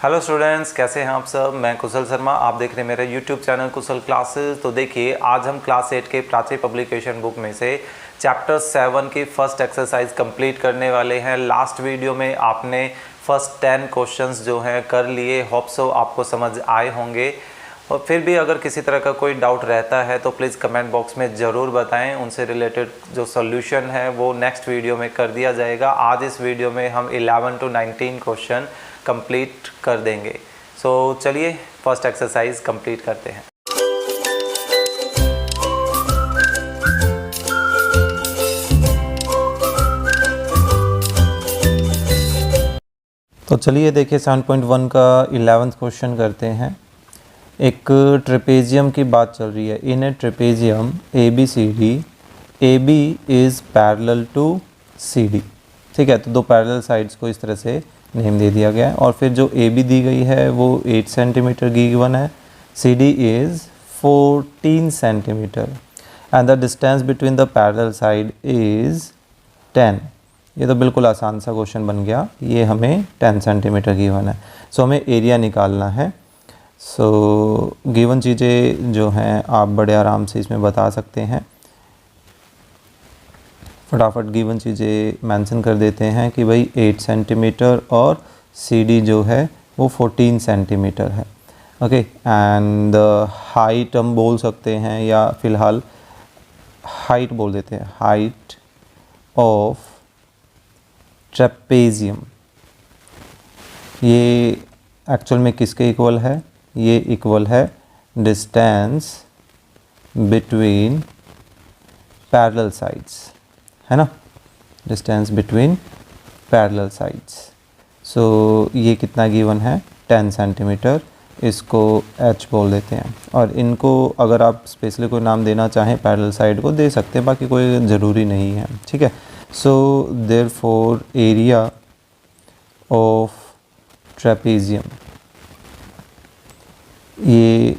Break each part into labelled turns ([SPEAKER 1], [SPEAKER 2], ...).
[SPEAKER 1] Hello students, कैसे हैं आप सब। मैं कुशल शर्मा, आप देख रहे हैं मेरा यूट्यूब चैनल कुशल क्लासेस। तो देखिए, आज हम क्लास 8 के प्राची पब्लिकेशन बुक में से चैप्टर 7 की फर्स्ट एक्सरसाइज कंप्लीट करने वाले हैं। लास्ट वीडियो में आपने फर्स्ट 10 क्वेश्चंस जो हैं कर लिए। होप सो आपको समझ आए होंगे। और फिर भी अगर किसी तरह का कोई डाउट रहता है तो प्लीज़ कमेंट बॉक्स में ज़रूर बताएं। उनसे रिलेटेड जो सॉल्यूशन है वो नेक्स्ट वीडियो में कर दिया जाएगा। आज इस वीडियो में हम 11 to 19 क्वेश्चन कंप्लीट कर देंगे। सो चलिए फर्स्ट एक्सरसाइज कंप्लीट करते हैं। तो चलिए देखिए 7.1 का 11th क्वेश्चन करते हैं। एक ट्रेपेजियम की बात चल रही है। In a trapezium ABCD, AB is parallel to CD। ठीक है, तो दो पैरेलल साइड्स को इस तरह से नेम दे दिया गया है। और फिर जो AB दी गई है वो 8 सेंटीमीटर गिवन है। CD is 14 centimetre and the distance between the parallel side is 10। ये तो बिल्कुल आसान सा क्वेश्चन बन गया। ये हमें 10 सेंटीमीटर गिवन है। सो हमें एरिया निकालना है। सो गिवन चीज़ें जो हैं आप बड़े आराम से इसमें बता सकते हैं। फटाफट गिवन चीज़ें मेंशन कर देते हैं कि भाई 8 सेंटीमीटर और CD जो है वो 14 सेंटीमीटर है। ओके, एंड हाइट हम बोल सकते हैं या फ़िलहाल हाइट बोल देते हैं। हाइट ऑफ ट्रेपेजियम ये एक्चुअल में किसके इक्वल है? ये इक्वल है डिस्टेंस बिटवीन पैरेलल साइड्स, है ना। Distance between parallel sides. So ये कितना गिवन है? 10 सेंटीमीटर। इसको H बोल देते हैं। और इनको अगर आप स्पेशली कोई नाम देना चाहें पैरेलल साइड को दे सकते हैं, बाकी कोई ज़रूरी नहीं है। ठीक है। So therefore area of trapezium ये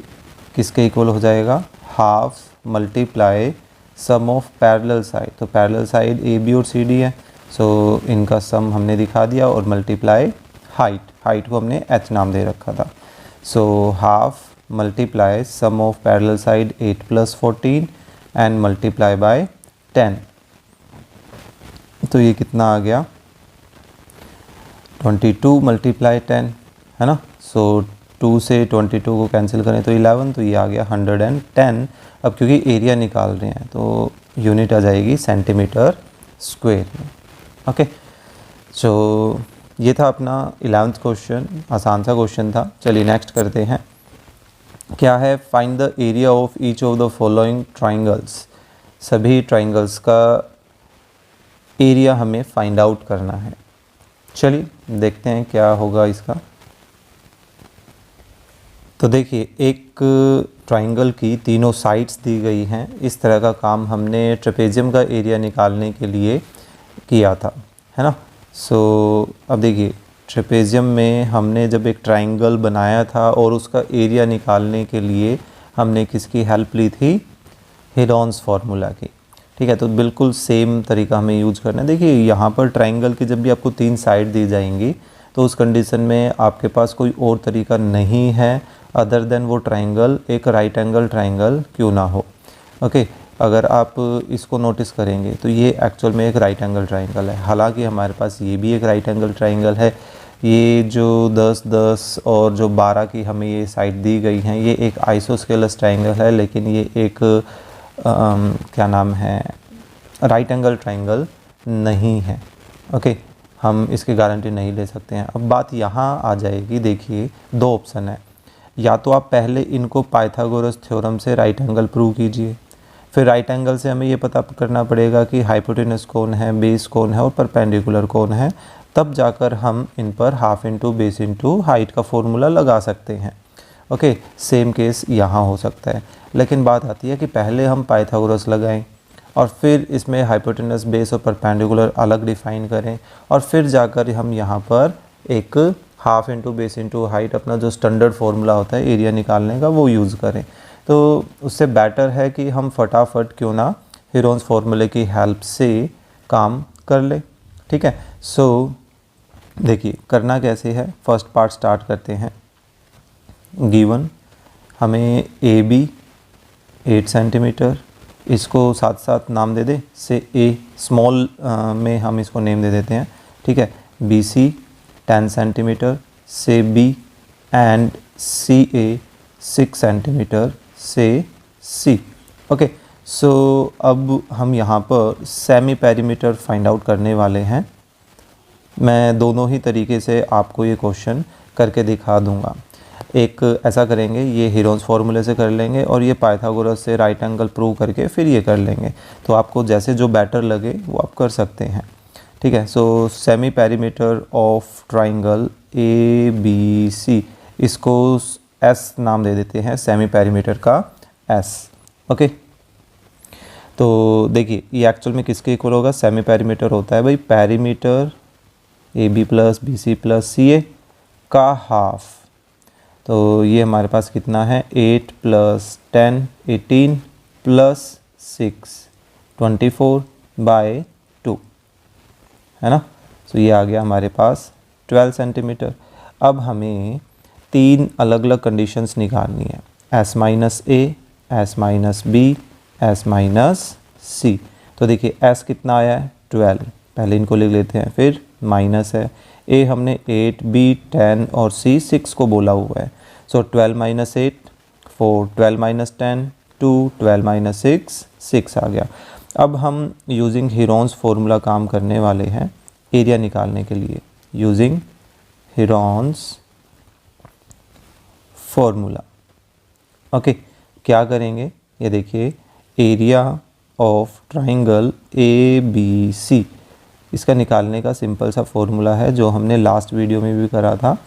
[SPEAKER 1] किसके इक्वल हो जाएगा? Half multiply sum of parallel side. तो पैरेलल साइड AB और CD है। सो इनका सम हमने दिखा दिया और मल्टीप्लाई हाइट को हमने H नाम दे रखा था। So half multiply sum of parallel side 8 + 14 and multiply by 10। तो ये कितना आ गया? 22 × 10, है ना। सो 2 से 22 को कैंसिल करें तो 11, तो ये आ गया 110। अब क्योंकि एरिया निकाल रहे हैं तो यूनिट आ जाएगी सेंटीमीटर स्क्वायर में। ओके, सो ये था अपना 11th क्वेश्चन। आसान सा क्वेश्चन था। चलिए नेक्स्ट करते हैं। क्या है? Find the area of each of the following triangles. सभी ट्राइंगल्स का एरिया हमें फाइंड आउट करना है। चलिए देखते हैं क्या होगा इसका। तो देखिए, एक ट्राइंगल की तीनों साइड्स दी गई हैं। इस तरह का काम हमने ट्रेपेजियम का एरिया निकालने के लिए किया था, है ना। सो अब देखिए, ट्रेपेजियम में हमने जब एक ट्राइंगल बनाया था और उसका एरिया निकालने के लिए हमने किसकी हेल्प ली थी? हेरोन्स फार्मूला की। ठीक है, तो बिल्कुल सेम तरीका हमें यूज करना है। देखिए, यहाँ पर ट्राइंगल की जब भी आपको 3 साइड दी जाएंगी तो उस कंडीशन में आपके पास कोई और तरीका नहीं है अदर देन वो ट्राइंगल एक राइट एंगल ट्राइंगल क्यों ना हो। ओके, अगर आप इसको नोटिस करेंगे तो ये एक्चुअल में एक राइट एंगल ट्राइंगल है। हालांकि हमारे पास ये भी एक राइट एंगल ट्राइंगल है। ये जो 10, 10 और जो 12 की हमें ये साइड दी गई हैं, ये एक आइसोस्केलस ट्राइंगल है, लेकिन ये एक क्या नाम है, राइट एंगल ट्राइंगल नहीं है। ओके, हम इसकी गारंटी नहीं ले सकते हैं। अब बात यहाँ आ जाएगी। देखिए, 2 ऑप्शन है। या तो आप पहले इनको पाइथागोरस थ्योरम से राइट एंगल प्रूव कीजिए, फिर राइट एंगल से हमें ये पता करना पड़ेगा कि हाइपोटेनस कौन है, बेस कौन है और परपेंडिकुलर कौन है। तब जाकर हम इन पर half into base into height का फॉर्मूला लगा सकते हैं। ओके, सेम केस यहाँ हो सकता है। लेकिन बात आती है कि पहले हम पाइथागोरस लगाएं और फिर इसमें हाइपोटेनस, बेस और परपेंडिकुलर अलग डिफाइन करें और फिर जाकर हम यहाँ पर एक half into base into height अपना जो स्टैंडर्ड फार्मूला होता है एरिया निकालने का वो यूज़ करें। तो उससे बेटर है कि हम फटाफट क्यों ना हेरोन्स फार्मूले की हेल्प से काम कर ले। ठीक है, सो देखिए करना कैसे है, फर्स्ट पार्ट स्टार्ट करते हैं। गिवन हमें ए बी 8 सेंटीमीटर, इसको साथ साथ नाम दे दे, से ए स्मॉल में हम इसको नेम दे देते हैं, ठीक है। बी सी 10 सेंटीमीटर से B, and C A 6 centimetre से सी। ओके, सो अब हम यहाँ पर सेमी पेरीमीटर फाइंड आउट करने वाले हैं। मैं दोनों ही तरीके से आपको ये क्वेश्चन करके दिखा दूंगा। एक ऐसा करेंगे, ये हीरोन्स फार्मूले से कर लेंगे, और ये पाइथागोरस से राइट एंगल प्रूव करके फिर ये कर लेंगे। तो आपको जैसे जो बेटर लगे वो आप कर सकते हैं, ठीक है। So semi perimeter of triangle A B C, इसको एस नाम दे देते हैं, सेमी पेरीमीटर का एस। ओके, तो देखिए ये एक्चुअल में किसके इक्वल होगा, सेमी पेरीमीटर होता है भाई perimeter A B plus B C plus C A का हाफ। तो ये हमारे पास कितना है, 8 + 10 18 + 6 24/2, है ना। तो ये आ गया हमारे पास 12 सेंटीमीटर। अब हमें 3 अलग अलग कंडीशंस निकालनी है, S minus A, S minus B, S minus C. तो देखिए एस कितना आया है 12, पहले इनको लिख लेते हैं, फिर माइनस है ए, हमने 8 बी 10 और सी 6 को बोला हुआ है। सो 12 - 8 4, 12 - 10 2, 12 - 6 6 आ गया। अब हम यूजिंग हीरोन्स फार्मूला काम करने वाले हैं एरिया निकालने के लिए, यूजिंग हीरोन्स फार्मूला। ओके, क्या करेंगे, ये देखिए area of triangle A B C, इसका निकालने का सिंपल सा फॉर्मूला है जो हमने लास्ट वीडियो में भी करा था,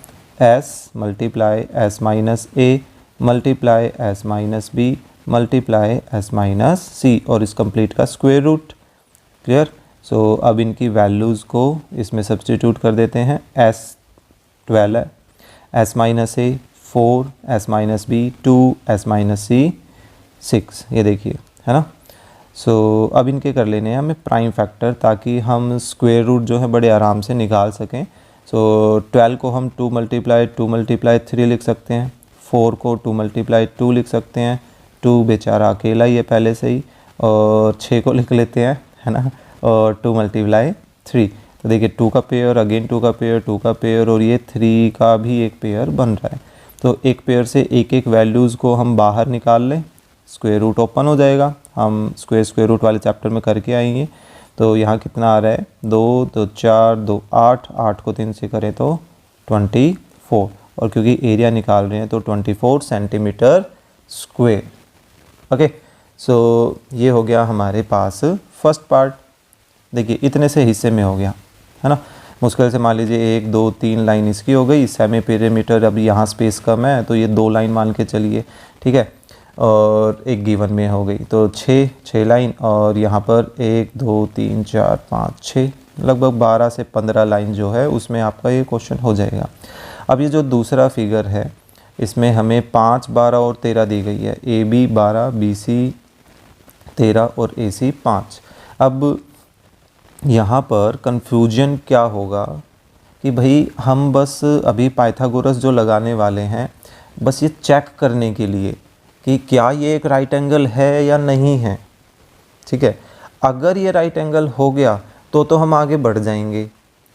[SPEAKER 1] s × s minus A multiply s minus B multiply s minus C, और इस कंप्लीट का स्क्वायर रूट। क्लियर। सो अब इनकी वैल्यूज़ को इसमें सब्स्टिट्यूट कर देते हैं। s 12 है, s minus A 4, s minus B 2, s minus C 6, ये देखिए, है ना। सो अब इनके कर लेने हैं हमें प्राइम फैक्टर, ताकि हम स्क्वायर रूट जो है बड़े आराम से निकाल सकें। सो 12 को हम 2 × 3 लिख सकते हैं, 4 को 2 × 2 लिख सकते हैं, 2 बेचारा अकेला ही है पहले से ही, और 6 को लिख लेते हैं, है ना, और 2 × 3। तो देखिए 2 का पेयर, अगेन 2 का पेयर, 2 का पेयर, और ये 3 का भी एक पेयर बन रहा है। तो एक पेयर से एक एक वैल्यूज़ को हम बाहर निकाल लें, स्क्वायर रूट ओपन हो जाएगा। हम स्क्वायर रूट वाले चैप्टर में करके आएंगे। तो यहाँ कितना आ रहा है, 2 2 4 2 8, 8 को 3 से करें तो 24, और क्योंकि एरिया निकाल रहे हैं तो 24 सेंटीमीटर स्क्वायर। ओके, सो ये हो गया हमारे पास फर्स्ट पार्ट। देखिए इतने से हिस्से में हो गया, है ना। मुश्किल से मान लीजिए 1 2 3 लाइन इसकी हो गई, सेमी पेरीमीटर, अब यहाँ स्पेस कम है तो ये 2 लाइन मान के चलिए, ठीक है, और एक गिवन में हो गई तो 6 लाइन, और यहाँ पर 1 2 3 4 5 6, लगभग 12 से 15 लाइन जो है उसमें आपका ये क्वेश्चन हो जाएगा। अब ये जो दूसरा फिगर है इसमें हमें 5 12 और 13 दी गई है, ए बी 12 बी सी 13 और ए सी 5। अब यहाँ पर कन्फ्यूजन क्या होगा कि भाई हम बस अभी पाइथागोरस जो लगाने वाले हैं, बस ये चेक करने के लिए कि क्या ये एक राइट एंगल है या नहीं है, ठीक है। अगर ये राइट एंगल हो गया तो हम आगे बढ़ जाएंगे,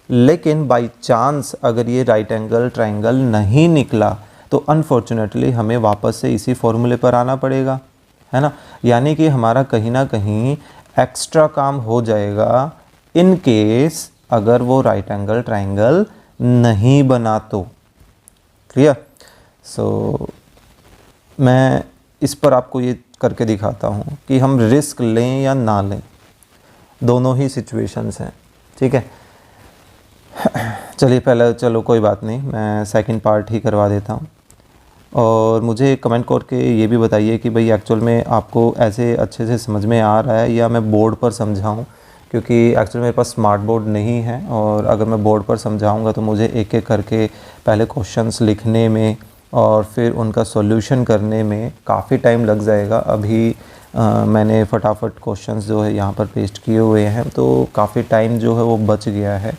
[SPEAKER 1] लेकिन बाय चांस अगर ये राइट एंगल ट्रायंगल नहीं निकला तो अनफॉर्चुनेटली हमें वापस से इसी फॉर्मूले पर आना पड़ेगा, है ना। यानी कि हमारा कहीं ना कहीं एक्स्ट्रा काम हो जाएगा इन केस अगर वो राइट एंगल ट्रायंगल नहीं बना तो। क्लियर। सो मैं इस पर आपको ये करके दिखाता हूँ कि हम रिस्क लें या ना लें, दोनों ही सिचुएशंस हैं, ठीक है। चलिए पहले, चलो कोई बात नहीं, मैं सेकंड पार्ट ही करवा देता हूँ। और मुझे कमेंट करके ये भी बताइए कि भाई एक्चुअल में आपको ऐसे अच्छे से समझ में आ रहा है या मैं बोर्ड पर समझाऊँ, क्योंकि एक्चुअली मेरे पास स्मार्ट बोर्ड नहीं है, और अगर मैं बोर्ड पर समझाऊँगा तो मुझे एक एक करके पहले क्वेश्चंस लिखने में और फिर उनका सॉल्यूशन करने में काफ़ी टाइम लग जाएगा। अभी मैंने फटाफट क्वेश्चंस जो है यहाँ पर पेस्ट किए हुए हैं, तो काफ़ी टाइम जो है वो बच गया है।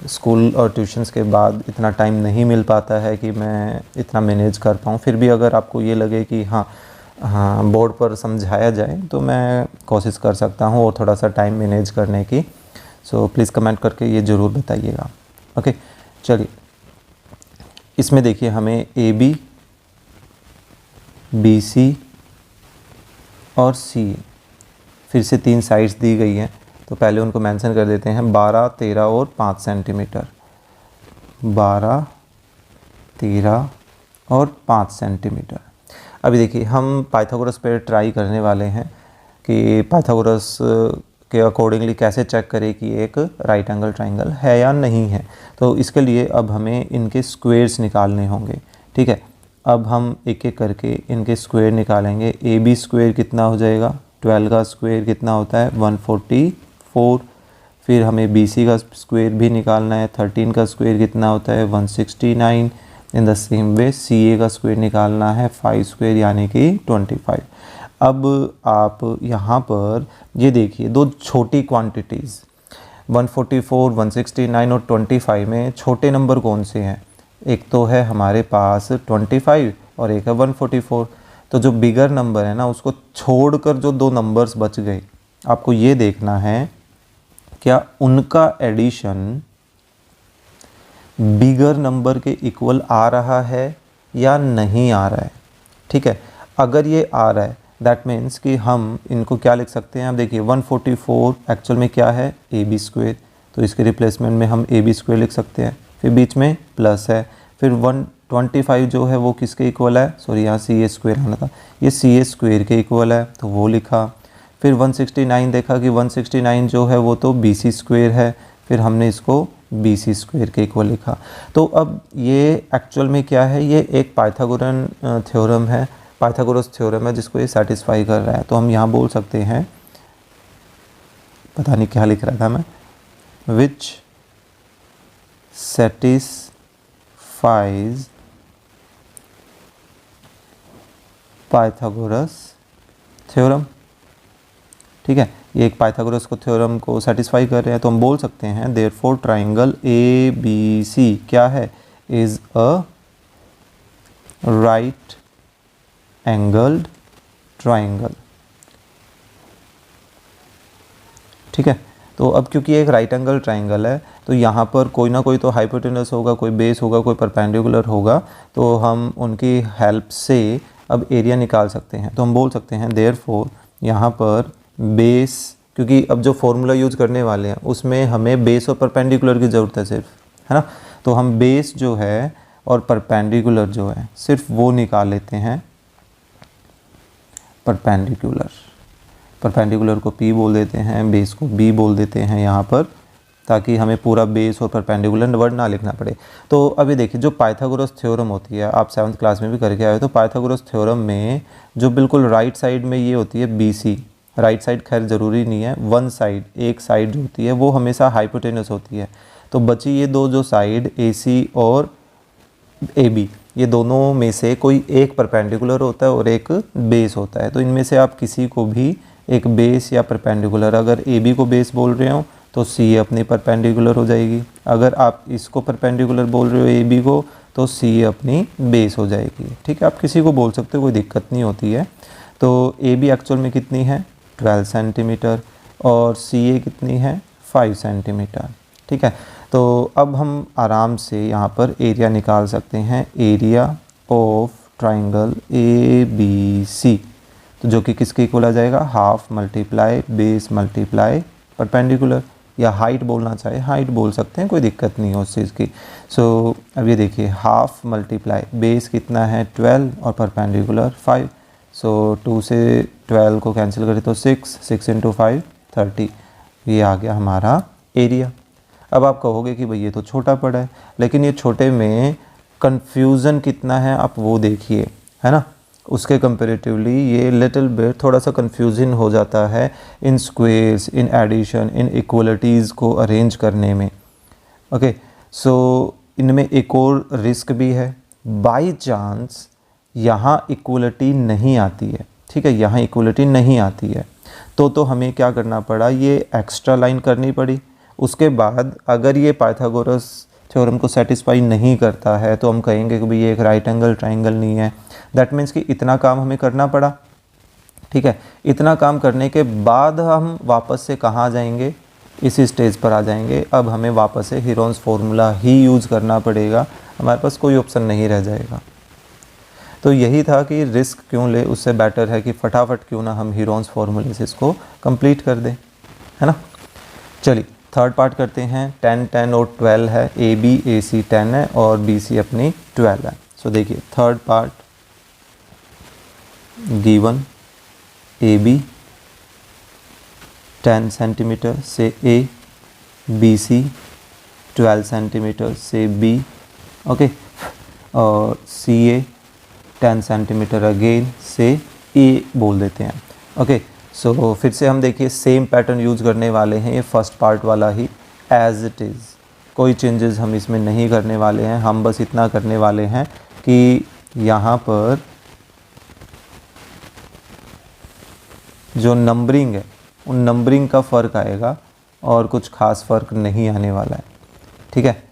[SPEAKER 1] स्कूल और ट्यूशन्स के बाद इतना टाइम नहीं मिल पाता है कि मैं इतना मैनेज कर पाऊँ। फिर भी अगर आपको ये लगे कि हाँ बोर्ड पर समझाया जाए तो मैं कोशिश कर सकता हूँ और थोड़ा सा टाइम मैनेज करने की। सो प्लीज़ कमेंट करके ये ज़रूर बताइएगा। ओके, चलिए इसमें देखिए हमें AB, BC और CA फिर से 3 साइड्स दी गई हैं, तो पहले उनको मेंशन कर देते हैं 12, 13 और 5 सेंटीमीटर। 12, 13 और 5 सेंटीमीटर। अभी देखिए हम पाइथागोरस पे ट्राई करने वाले हैं कि पाइथागोरस के अकॉर्डिंगली कैसे चेक करें कि एक राइट एंगल ट्राइंगल है या नहीं है। तो इसके लिए अब हमें इनके स्क्वेयर्स निकालने होंगे। ठीक है, अब हम एक एक करके इनके स्क्वायर निकालेंगे। AB स्क्वायर कितना हो जाएगा, 12 का स्क्वायर कितना होता है 144। फिर हमें BC का स्क्वायर भी निकालना है, 13 का स्क्वायर कितना होता है 169। In the same way CA का स्क्वायर निकालना है 5 स्क्वायर यानी कि 25। अब आप यहाँ पर ये देखिए दो छोटी क्वांटिटीज़ 144, 169 और 25 में छोटे नंबर कौन से हैं, एक तो है हमारे पास 25 और एक है 144। तो जो बिगर नंबर है ना उसको छोड़कर जो दो नंबर्स बच गए, आपको ये देखना है क्या उनका एडिशन बिगर नंबर के इक्वल आ रहा है या नहीं आ रहा है। ठीक है, अगर ये आ रहा है दैट मीन्स कि हम इनको क्या लिख सकते हैं। आप देखिए 144 एक्चुअल में क्या है AB स्क्वायर, तो इसके रिप्लेसमेंट में हम AB स्क्वायर लिख सकते हैं। फिर बीच में प्लस है, फिर 125 जो है वो किसके इक्वल है, सॉरी यहाँ CA स्क्वायर आना था, ये CA स्क्वायर के इक्वल है तो वो लिखा। फिर 169 देखा कि 169 जो है वो तो BC स्क्वायर है, फिर हमने इसको BC स्क्वायर के इक्वल लिखा। तो अब ये एक्चुअल में क्या है, ये एक पाइथागोरन थ्योरम है, पाइथागोरस थ्योरम है जिसको ये सेटिस्फाई कर रहा है। तो हम यहाँ बोल सकते हैं, पता नहीं क्या लिख रहा था मैं, विच satisfies पाइथागोरस थ्योरम। ठीक है, ये एक पाइथागोरस को थ्योरम को सेटिस्फाई कर रहे हैं। तो हम बोल सकते हैं देयरफॉर ट्राइंगल ABC क्या है, is a right angled triangle. ठीक है, तो अब क्योंकि एक राइट एंगल ट्राइंगल है तो यहाँ पर कोई ना कोई तो हाइपोटेनस होगा, कोई बेस होगा, कोई परपेंडिकुलर होगा, तो हम उनकी हेल्प से अब एरिया निकाल सकते हैं। तो हम बोल सकते हैं देयरफॉर यहाँ पर बेस, क्योंकि अब जो फॉर्मूला यूज़ करने वाले हैं उसमें हमें बेस और परपेंडिकुलर की ज़रूरत है सिर्फ, है ना। तो हम बेस जो है और परपेंडिकुलर जो है सिर्फ वो निकाल लेते हैं। परपेंडिकुलर को P बोल देते हैं, बेस को B बोल देते हैं यहाँ पर, ताकि हमें पूरा बेस और परपेंडिकुलर वर्ड ना लिखना पड़े। तो अभी देखिए जो पाइथागोरस थ्योरम होती है, आप 7th क्लास में भी करके आए हो, तो पाइथागोरस थ्योरम में जो बिल्कुल राइट साइड में ये होती है BC, राइट साइड खैर ज़रूरी नहीं है, वन साइड, एक साइड जो होती है वो हमेशा हाइपोटेनस होती है। तो बची ये दो जो साइड AC और AB, ये दोनों में से कोई एक परपेंडिकुलर होता है और एक बेस होता है। तो इनमें से आप किसी को भी एक बेस या परपेंडिकुलर, अगर AB को बेस बोल रहे हो तो CA अपनी परपेंडिकुलर हो जाएगी, अगर आप इसको परपेंडिकुलर बोल रहे हो AB को तो CA अपनी बेस हो जाएगी। ठीक है, आप किसी को बोल सकते हो, कोई दिक्कत नहीं होती है। तो AB एक्चुअल में कितनी है 12 सेंटीमीटर और CA कितनी है 5 सेंटीमीटर। ठीक है, तो अब हम आराम से यहाँ पर एरिया निकाल सकते हैं, एरिया ऑफ ट्राइंगल ABC, तो जो कि किसके इक्वल आ जाएगा, half multiply base multiply perpendicular, या हाइट बोलना चाहे हाइट बोल सकते हैं, कोई दिक्कत नहीं है उस चीज़ की। सो अब ये देखिए हाफ मल्टीप्लाई बेस कितना है 12 और परपेंडिकुलर 5। सो 2 से 12 को कैंसिल करें तो 6 इंटू 5 30, ये आ गया हमारा एरिया। अब आप कहोगे कि भाई ये तो छोटा पड़ा है, लेकिन ये छोटे में कन्फ्यूज़न कितना है आप वो देखिए, है ना। उसके कंपेरेटिवली ये लिटिल बिट थोड़ा सा कन्फ्यूजन हो जाता है इन स्क्वेयर्स, इन एडिशन, इन इक्वलिटीज़ को अरेंज करने में। ओके, सो इनमें एक और रिस्क भी है, बाई चांस यहाँ इक्वलिटी नहीं आती है। ठीक है, यहाँ इक्वलिटी नहीं आती है तो हमें क्या करना पड़ा, ये एक्स्ट्रा लाइन करनी पड़ी उसके बाद अगर ये पाइथागोरस थ्योरम को सेटिस्फाई नहीं करता है तो हम कहेंगे कि भाई ये एक राइट एंगल ट्राइंगल नहीं है। दैट मीन्स कि इतना काम हमें करना पड़ा, ठीक है। इतना काम करने के बाद हम वापस से कहाँ जाएंगे, इसी स्टेज पर आ जाएंगे। अब हमें वापस से हीरोन्स फार्मूला ही यूज़ करना पड़ेगा, हमारे पास कोई ऑप्शन नहीं रह जाएगा। तो यही था कि रिस्क क्यों ले, उससे बेटर है कि फटाफट क्यों ना हम हीरोन्स फार्मूले से इसको कंप्लीट कर दें, है ना। चलिए थर्ड पार्ट करते हैं। 10 10 और 12 है, ए बी ए सी 10 है और बी सी अपनी 12 है। सो देखिए third part given A B 10 centimetre से ए, बी सी 12 सेंटीमीटर से बी, ओके, और सी ए 10 सेंटीमीटर अगेन से ए बोल देते हैं, ओके। सो फिर से हम देखिए सेम पैटर्न यूज़ करने वाले हैं, ये फर्स्ट पार्ट वाला ही एज इट इज़, कोई चेंजेस हम इसमें नहीं करने वाले हैं। हम बस इतना करने वाले हैं कि यहाँ पर जो नंबरिंग है उन नंबरिंग का फ़र्क आएगा और कुछ खास फ़र्क नहीं आने वाला है, ठीक है।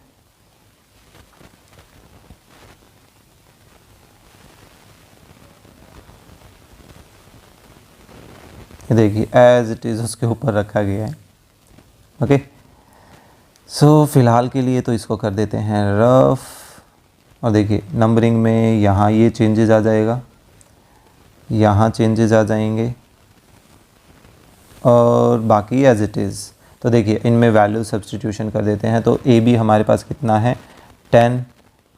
[SPEAKER 1] ये देखिए एज इट इज़ उसके ऊपर रखा गया है, ओके। सो फिलहाल के लिए तो इसको कर देते हैं रफ, और देखिए नंबरिंग में यहाँ ये चेंजेस आ जाएगा, यहाँ चेंजेस आ जाएंगे और बाकी एज इट इज़। तो देखिए इनमें वैल्यू सब्स्टिट्यूशन कर देते हैं। तो ए बी हमारे पास कितना है 10,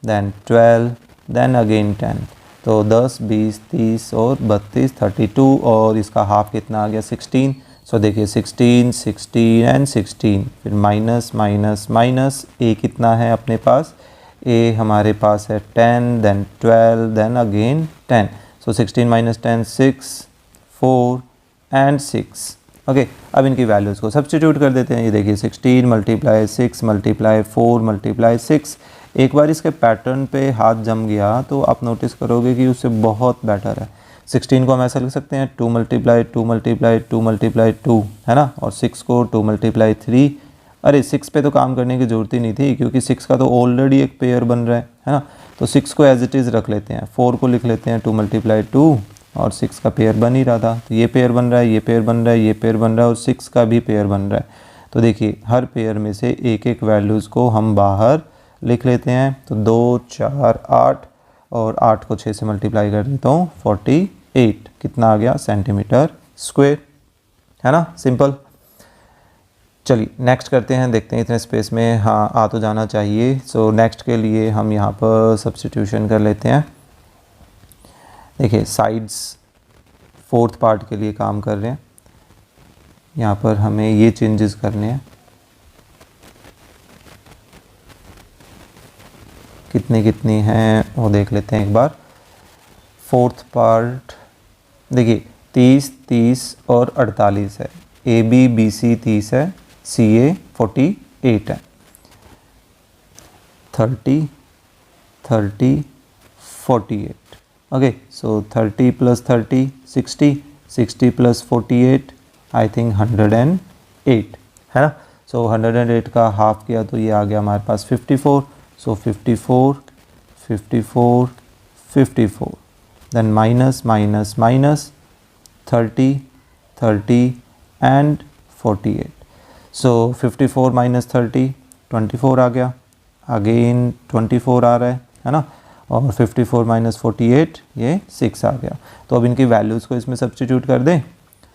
[SPEAKER 1] देन 12, देन अगेन 10, तो 10 20 30 और 32 32 और इसका हाफ कितना आ गया 16। सो देखिए 16 16 एंड 16, फिर माइनस माइनस माइनस, ए कितना है अपने पास, ए हमारे पास है 10, then 12, then again 10। So 16 minus 10 6 4 and 6, okay. अब इनकी वैल्यूज़ को सब्स्टिट्यूट कर देते हैं। ये देखिए 16 मल्टीप्लाई 6 मल्टीप्लाई 4 मल्टीप्लाई 6। एक बार इसके पैटर्न पे हाथ जम गया तो आप नोटिस करोगे कि उससे बहुत बेटर है। 16 को हम ऐसा लिख सकते हैं 2 मल्टीप्लाई 2 मल्टीप्लाई 2 मल्टीप्लाई 2, है ना, और 6 को 2 मल्टीप्लाई 3। अरे 6 पे तो काम करने की ज़रूरत ही नहीं थी क्योंकि 6 का तो ऑलरेडी एक पेयर बन रहा है ना। तो 6 को एज इट इज़ रख लेते हैं, 4 को लिख लेते हैं 2 मल्टीप्लाई 2 और 6 का पेयर बन ही रहा था। तो ये पेयर बन रहा है, ये पेयर बन रहा है, ये पेयर बन रहा है और 6 का भी पेयर बन रहा है। तो देखिए हर पेयर में से एक एक वैल्यूज़ को हम बाहर लिख लेते हैं। तो 2 4 8 और 8 को 6 से मल्टीप्लाई कर देता हूँ 48, कितना आ गया सेंटीमीटर स्क्वायर, है ना, सिंपल। चलिए नेक्स्ट करते हैं, देखते हैं इतने स्पेस में हाँ आ तो जाना चाहिए। सो नेक्स्ट के लिए हम यहाँ पर सब्स्टिट्यूशन कर लेते हैं। देखिए साइड्स फोर्थ पार्ट के लिए काम कर रहे हैं, यहाँ पर हमें ये चेंजेस करने हैं। कितनी कितनी हैं वो देख लेते हैं एक बार। फोर्थ पार्ट देखिए 30 30 और 48 है, ए बी बी सी 30 है, सी ए 48 है, 30 30 48, okay. So 30 plus 30 60, 60 plus 48 I think 108, है ना। सो 108 का हाफ किया तो ये आ गया हमारे पास 54। So 54 54 54, then minus minus minus 30 30 and 48। So 54 minus 30 24 आ गया, अगेन 24 आ रहा है ना, और 54 माइनस 48 ये 6 आ गया। तो अब इनकी वैल्यूज़ को इसमें सब्स्टिट्यूट कर दें।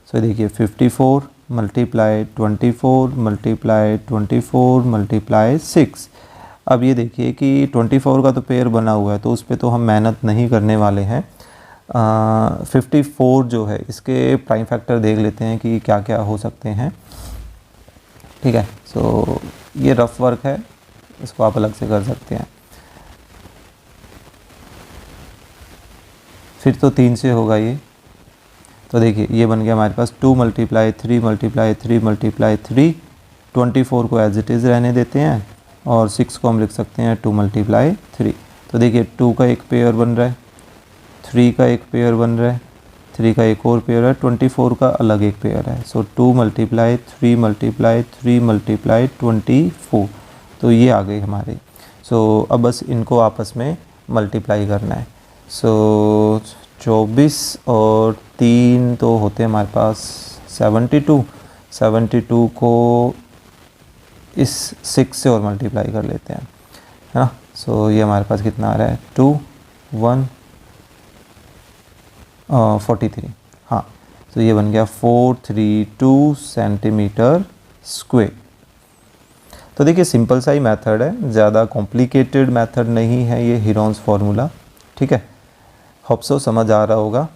[SPEAKER 1] सो देखिए 54 मल्टीप्लाई 24 मल्टीप्लाई 24 मल्टीप्लाई 6। अब ये देखिए कि 24 का तो पेयर बना हुआ है तो उस पर तो हम मेहनत नहीं करने वाले हैं। 54 जो है इसके प्राइम फैक्टर देख लेते हैं कि क्या क्या हो सकते हैं, ठीक है। सो ये रफ वर्क है, इसको आप अलग से कर सकते हैं। फिर तो 3 से होगा ये, तो देखिए ये बन गया हमारे पास 2 मल्टीप्लाई 3 मल्टीप्लाई 3 मल्टीप्लाई 3। 24 को एज इट इज़ रहने देते हैं और 6 को हम लिख सकते हैं 2 मल्टीप्लाई 3। तो देखिए 2 का एक पेयर बन रहा है, 3 का एक पेयर बन रहा है, 3 का एक और पेयर है, 24 का अलग एक पेयर है। सो 2 मल्टीप्लाई 3 मल्टीप्लाई 3 मल्टीप्लाई 24, तो ये आ गई हमारी। सो अब बस इनको आपस में मल्टीप्लाई करना है। सो 24 और 3 तो होते हैं हमारे पास 72 को इस 6 से और मल्टीप्लाई कर लेते हैं, है ना। सो ये हमारे पास कितना आ रहा है, 43, हाँ। तो ये बन गया 432 सेंटीमीटर स्क्वायर। तो देखिए सिंपल सा ही मेथड है, ज़्यादा कॉम्प्लिकेटेड मेथड नहीं है ये हीरोन्स फार्मूला, ठीक है। होप सो समझ आ रहा होगा।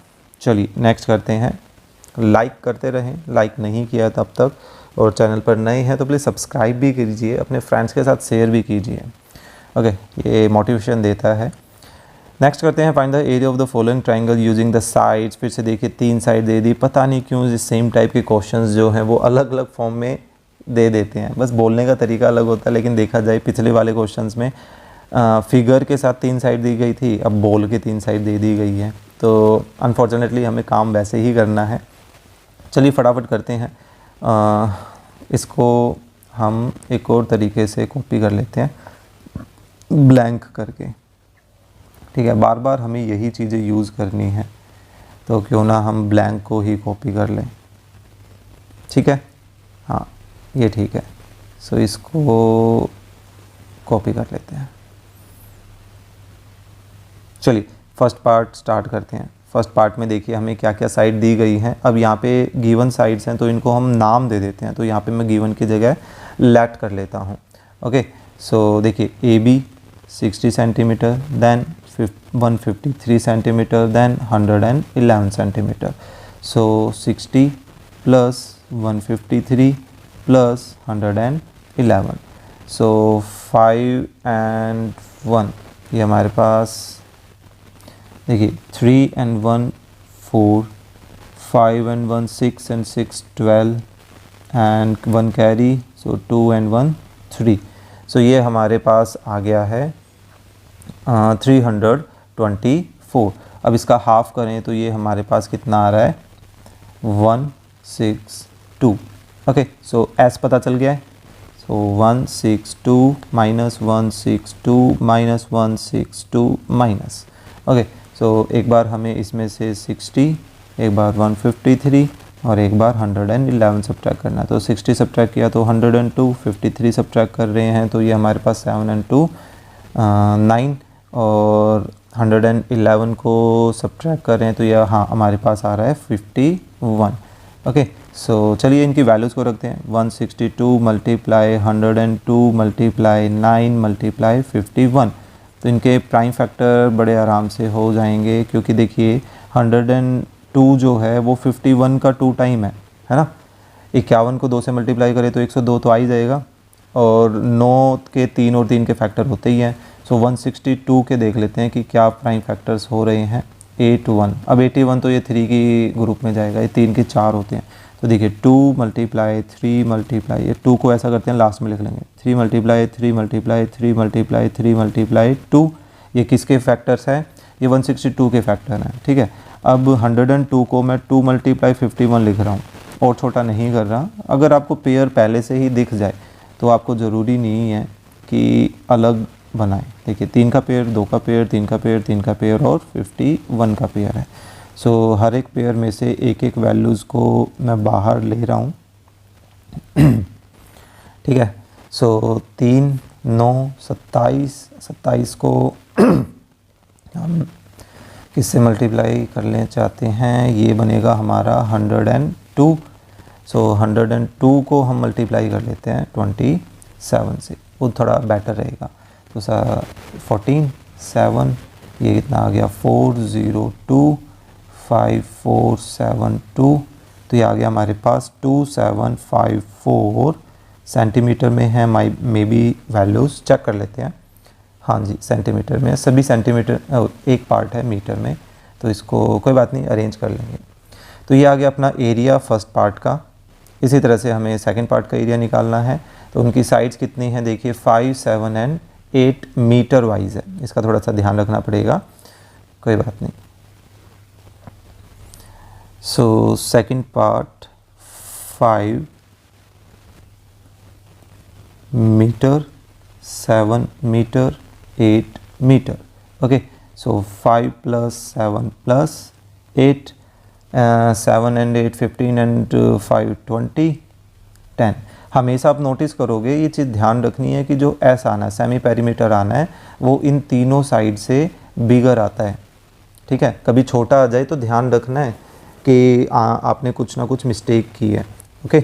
[SPEAKER 1] चलिए नेक्स्ट करते हैं। लाइक करते रहें, लाइक नहीं किया तब तक, और चैनल पर नए हैं तो प्लीज़ सब्सक्राइब भी कीजिए, अपने फ्रेंड्स के साथ शेयर भी कीजिए। ओके, ये मोटिवेशन देता है। नेक्स्ट करते हैं, find the area of the following triangle using the sides. फिर से देखिए 3 साइड दे दी, पता नहीं क्यों इस सेम टाइप के क्वेश्चंस जो हैं वो अलग अलग फॉर्म में दे देते हैं, बस बोलने का तरीका अलग होता है। लेकिन देखा जाए पिछले वाले क्वेश्चंस में फिगर के साथ 3 साइड दी गई थी, अब बॉल के 3 साइड दे दी गई है। तो अनफॉर्चुनेटली हमें काम वैसे ही करना है। चलिए फटाफट करते हैं। इसको हम एक और तरीके से कॉपी कर लेते हैं, ब्लैंक करके, ठीक है। बार बार हमें यही चीज़ें यूज़ करनी है, तो क्यों ना हम ब्लैंक को ही कॉपी कर लें, ठीक है। हाँ, ये ठीक है। सो इसको कॉपी कर लेते हैं। चलिए फर्स्ट पार्ट स्टार्ट करते हैं। फर्स्ट पार्ट में देखिए हमें क्या क्या साइड दी गई हैं। अब यहाँ पे गिवन साइड्स हैं तो इनको हम नाम दे देते हैं। तो यहाँ पे मैं गिवन की जगह लेट कर लेता हूँ। ओके, सो देखिए A B 60 centimetre, then 153 centimetre, then 111 centimetre. So 60 plus 153 plus 111, so 5 and 1, ये हमारे पास देखिए 3 and 1 4, 5 and 1 6 and 6 12 and 1 carry, so 2 and 1 3। सो ये हमारे पास आ गया है 324। अब इसका हाफ करें तो ये हमारे पास कितना आ रहा है, 162। ओके, सो एस पता चल गया है। सो 162 माइनस 162 माइनस 162 माइनस। ओके, सो एक बार हमें इसमें से 60, एक बार 153 और एक बार 111 सब्ट्रैक्ट करना है। तो 60 सब्ट्रैक्ट किया तो 102, 53 सब्ट्रैक्ट कर रहे हैं तो ये हमारे पास 7 and 2 9, और 111 को सब्ट्रैक्ट कर रहे हैं तो ये हाँ हमारे पास आ रहा है 51। ओके, सो चलिए इनकी वैल्यूज़ को रखते हैं। 162 मल्टीप्लाई 102 मल्टीप्लाई 9 मल्टीप्लाई 51, तो इनके प्राइम फैक्टर बड़े आराम से हो जाएंगे, क्योंकि देखिए 102 जो है वो 51 का 2 टाइम है ना। 51 को 2 से मल्टीप्लाई करें तो 102 तो आ ही जाएगा, और 9 के 3 और 3 के फैक्टर होते ही हैं। सो 162 के देख लेते हैं कि क्या प्राइम फैक्टर्स हो रहे हैं। 81, अब 81 तो ये 3 की ग्रुप में जाएगा, ये 3 के 4 होते हैं। तो देखिए 2 मल्टीप्लाई 3 मल्टीप्लाई, ये 2 को ऐसा करते हैं लास्ट में लिख लेंगे, 3 मल्टीप्लाई 3 मल्टीप्लाई 3 मल्टीप्लाई 3 मल्टीप्लाई 2, ये किसके फैक्टर्स हैं, ये 162 के फैक्टर हैं, ठीक है। अब 102 को मैं 2 मल्टीप्लाई 51 लिख रहा हूँ, और छोटा नहीं कर रहा। अगर आपको पेयर पहले से ही दिख जाए तो आपको ज़रूरी नहीं है कि अलग बनाएं। देखिए 3 का पेयर, 2 का पेयर, 3 का पेयर, 3 का पेयर और 51 का पेयर है। सो हर एक पेयर में से एक एक वैल्यूज़ को मैं बाहर ले रहा हूँ, ठीक है। सो 3 9 27 को हम किससे मल्टीप्लाई कर लें चाहते हैं, ये बनेगा हमारा 102। सो 102 को हम मल्टीप्लाई कर लेते हैं 27 से, वो थोड़ा बेटर रहेगा। तो 14 7, ये कितना आ गया 402 5472, तो ये आ गया हमारे पास 2754 सेंटीमीटर में है। मे बी वैल्यूज़ चेक कर लेते हैं। हाँ जी, सेंटीमीटर में सभी सेंटीमीटर, एक पार्ट है मीटर में, तो इसको कोई बात नहीं अरेंज कर लेंगे। तो ये आ गया अपना एरिया फर्स्ट पार्ट का। इसी तरह से हमें सेकंड पार्ट का एरिया निकालना है। तो उनकी साइड्स कितनी हैं, देखिए 5 7 एंड 8 मीटर वाइज है। इसका थोड़ा सा ध्यान रखना पड़ेगा, कोई बात नहीं। So second part 5 metre, 7 metre, 8 metre. Okay, so 5 plus 7 plus 8, 7 and 8 15 and 5 20 10. हमेशा आप नोटिस करोगे, ये चीज़ ध्यान रखनी है कि जो एस आना है, सेमी पेरीमीटर आना है, वो इन तीनों साइड से बिगर आता है. ठीक है, कभी छोटा आ जाए तो ध्यान रखना है कि आपने कुछ ना कुछ मिस्टेक की है. ओके,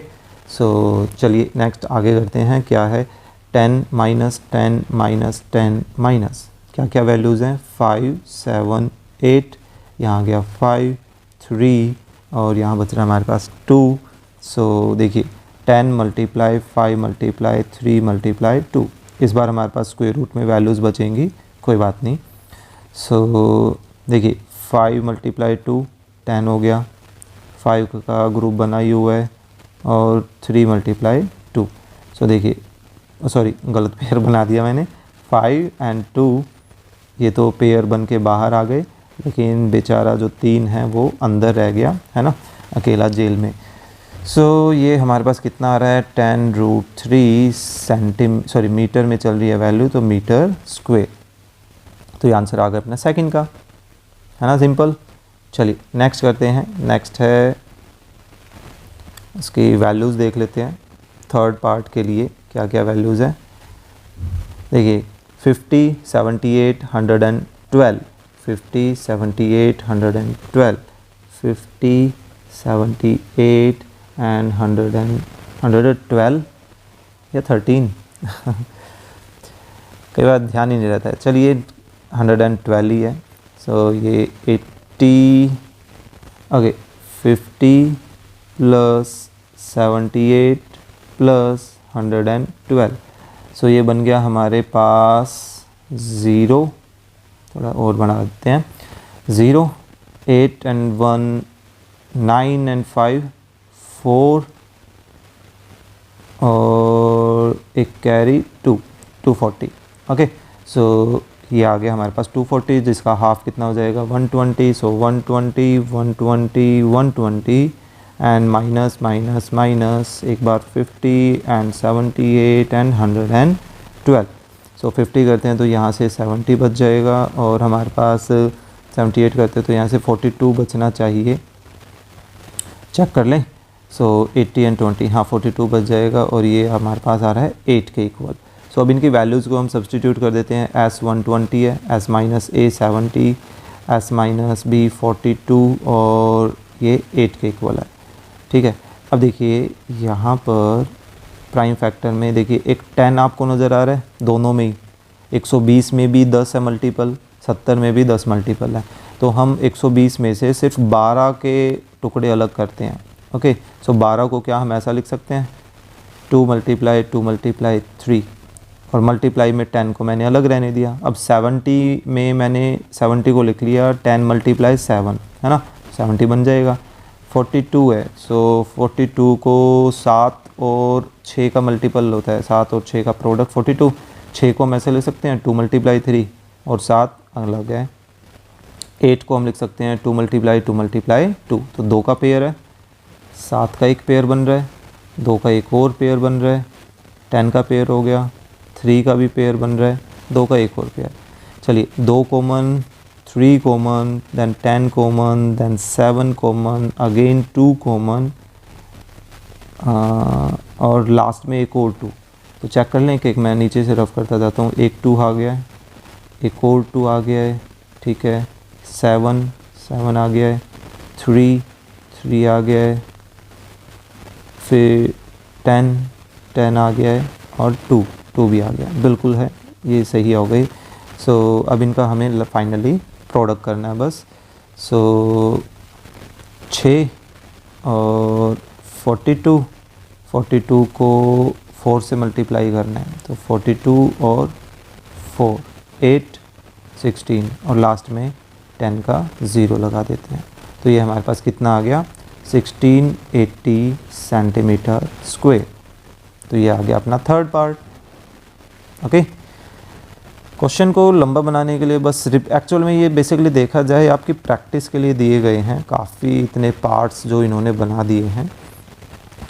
[SPEAKER 1] सो चलिए नेक्स्ट आगे करते हैं. क्या है 10 माइनस 10 माइनस 10 माइनस, क्या क्या वैल्यूज़ हैं 5 7 8, यहाँ गया 5 3 और यहाँ बच रहा है हमारे पास 2. सो देखिए 10 मल्टीप्लाई 5 मल्टीप्लाई 3 मल्टीप्लाई 2. इस बार हमारे पास स्क्वायर रूट में वैल्यूज़ बचेंगी, कोई बात नहीं. सो देखिए 5 मल्टीप्लाई 2 10 हो गया, 5 का ग्रुप बना ही हुआ है, और 3 मल्टीप्लाई 2. सो देखिए सॉरी गलत पेयर बना दिया मैंने, 5 एंड 2 ये तो पेयर बन के बाहर आ गए, लेकिन बेचारा जो 3 है वो अंदर रह गया है ना, अकेला जेल में. सो ये हमारे पास कितना आ रहा है 10√3 मीटर में चल रही है वैल्यू, तो मीटर स्क्वायर. तो ये आंसर आ गया अपना सेकंड का, है ना, सिंपल. चलिए नेक्स्ट करते हैं. नेक्स्ट है इसकी वैल्यूज़ देख लेते हैं. थर्ड पार्ट के लिए क्या क्या वैल्यूज़ हैं. देखिए 50 78 112, 50 78 112, 50 78 एंड 112 या 13 कई बार ध्यान ही नहीं रहता है. चलिए 112 ही है. सो ये 80, ओके 50 प्लस 78 प्लस 112. सो ये बन गया हमारे पास 0, थोड़ा और बढ़ा देते हैं, 0 8 एंड 1 9 एंड 5 4 और एक कैरी 2 240. ओके, सो ये आ गया हमारे पास 240, जिसका हाफ कितना हो जाएगा 120. सो 120 120 120 एंड माइनस माइनस माइनस एक बार 50 एंड 78 एंड 112. सो 50 करते हैं तो यहाँ से 70 बच जाएगा, और हमारे पास 78 करते हैं तो यहाँ से 42 बचना चाहिए. चेक कर लें. सो 80 एंड 20, हाँ 42 बच जाएगा, और ये हमारे पास आ रहा है 8 के इक्वल. सो अब इनकी वैल्यूज़ को हम सब्सटीट्यूट कर देते हैं. S 120 है, S minus A 70, S minus B 42, और ये 8 के इक्वल है. ठीक है, अब देखिए यहाँ पर प्राइम फैक्टर में देखिए एक 10 आपको नज़र आ रहा है, दोनों में ही 120 में भी 10 है मल्टीपल, 70 में भी 10 मल्टीपल है. तो हम 120 में से सिर्फ 12 के टुकड़े अलग करते हैं. ओके, सो 12 को क्या हम ऐसा लिख सकते हैं 2 मल्टीप्लाई 2 मल्टीप्लाई 3, और मल्टीप्लाई में 10 को मैंने अलग रहने दिया. अब 70 में मैंने 70 को लिख लिया 10 मल्टीप्लाई 7, है ना, 70 बन जाएगा. 42 है, सो 42 को 7 और 6 का मल्टीपल होता है, 7 और 6 का प्रोडक्ट 42. 6 को हम ऐसे लिख सकते हैं 2 मल्टीप्लाई 3, और 7 अलग है. 8 को हम लिख सकते हैं 2 मल्टीप्लाई 2 मल्टीप्लाई 2, तो 2 का पेयर है. 7 का एक पेयर बन रहा है, 2 का एक और पेयर बन रहा है, 10 का पेयर हो गया, 3 का भी पेयर बन रहा है, 2 का एक और पेयर. चलिए 2 common, 3 common, then 10 common, then 7 common, again 2 common, और लास्ट में एक और 2. तो चेक कर लें कि मैं नीचे से रफ करता जाता हूँ. एक 2 आ गया है, एक और 2 आ गया है, ठीक है, 7 आ गया है, 3 आ गया है, फिर 10 आ गया है, और 2 भी आ गया. बिल्कुल है, ये सही हो गई. सो अब इनका हमें फाइनली प्रोडक्ट करना है बस. सो 6 और 42 को 4 से मल्टीप्लाई करना है, तो 42 और 4 8 16, और लास्ट में 10 का 0 लगा देते हैं. तो ये हमारे पास कितना आ गया 1680 सेंटीमीटर स्क्वायर. तो ये आ गया अपना थर्ड पार्ट. ओके, क्वेश्चन को लंबा बनाने के लिए बस एक्चुअल में ये बेसिकली देखा जाए आपकी प्रैक्टिस के लिए दिए गए हैं, काफ़ी इतने पार्ट्स जो इन्होंने बना दिए हैं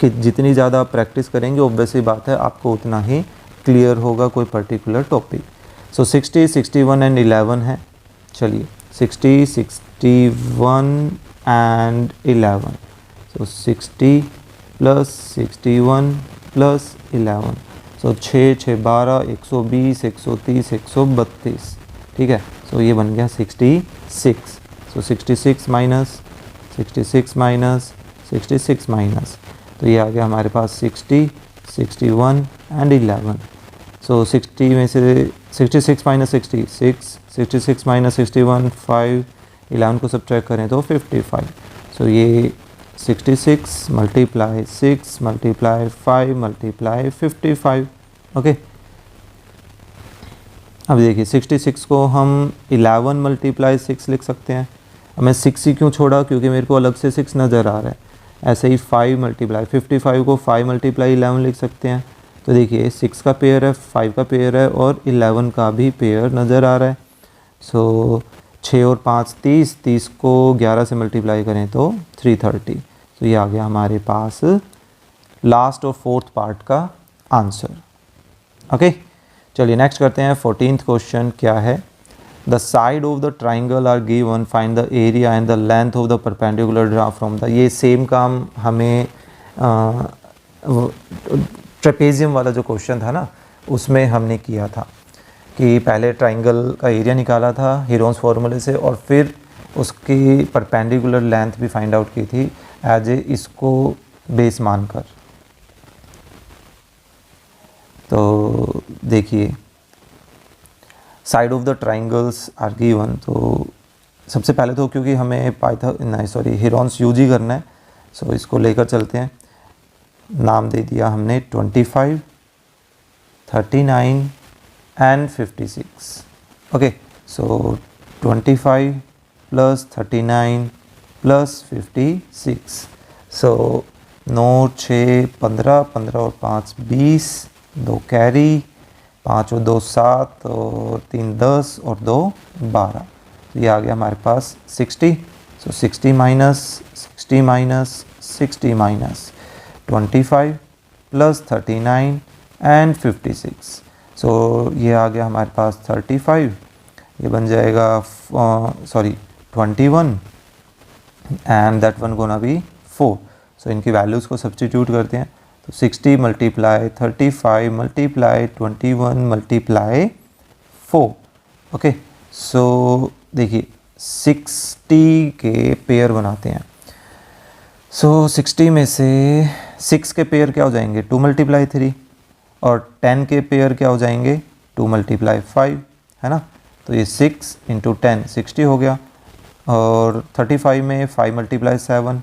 [SPEAKER 1] कि जितनी ज़्यादा आप प्रैक्टिस करेंगे ऑब्वियसली बात है आपको उतना ही क्लियर होगा कोई पर्टिकुलर टॉपिक। सो 60, 61 एंड 11 है। चलिए 60, 61 एंड 11, सो 60 प्लस 61 प्लस 11, सो 6, 6, 12, 120, 130, 132, ठीक है। सो ये बन गया 66। सो 66 माइनस 66 माइनस 66 माइनस, तो ये आ गया हमारे पास 60, 61 एंड 11। सो 60 में से 66 माइनस 66, 66 माइनस 61 5, 11 को सब्ट्रैक्ट करें तो 55। सो ये 66 मल्टीप्लाई 6 मल्टीप्लाई 5 मल्टीप्लाई 55। ओके, अब देखिए 66 को हम 11 मल्टीप्लाई 6 लिख सकते हैं। अब मैं 6 ही क्यों छोड़ा, क्योंकि मेरे को अलग से 6 नज़र आ रहा है। ऐसे ही 5 मल्टीप्लाई 55 को 5 मल्टीप्लाई 11 लिख सकते हैं। तो देखिए 6 का पेयर है, 5 का पेयर है और 11 का भी पेयर नज़र आ रहा है। सो 6 और 5 30, 30 को 11 से मल्टीप्लाई करें तो 330। तो ये आ गया हमारे पास लास्ट और फोर्थ पार्ट का आंसर। ओके, चलिए नेक्स्ट करते हैं। 14th क्वेश्चन क्या है, the side of the triangle are given, find the area and the length of the perpendicular draw from the. ये सेम काम हमें ट्रेपेजियम वाला जो क्वेश्चन था ना उसमें हमने किया था कि पहले ट्राइंगल का एरिया निकाला था हीरोन्स फार्मूले से और फिर उसकी परपेंडिकुलर लेंथ भी फाइंड आउट की थी एज ए इसको बेस मानकर। तो देखिए side of the triangles are given, तो सबसे पहले तो क्योंकि हमें हीरोन्स यूज ही करना है, सो इसको लेकर चलते हैं। नाम दे दिया हमने 25, 39 and 56। Okay, so 25 plus 39 plus 56, सो 9, 6, 15, 15 और 5 20, 2 कैरी, 5 और 2 7 और 3 10 और 2 12। तो ये आ गया हमारे पास 60। सो 60 minus 60 minus 60 minus 25 plus 39 and 56। सो ये आ गया हमारे पास 35, ये बन जाएगा 21 and that one gonna be 4। सो इनकी वैल्यूज़ को सब्स्टिट्यूट करते हैं तो 60 multiply 35 multiply 21 multiply 4। Okay, so देखिए 60 के पेयर बनाते हैं। सो 60 में से 6 के पेयर क्या हो जाएंगे 2 मल्टीप्लाई 3 और 10 के पेयर क्या हो जाएंगे 2 मल्टीप्लाई 5, है ना। तो ये 6 इंटू 10 60 हो गया और 35 में 5 मल्टीप्लाई 7,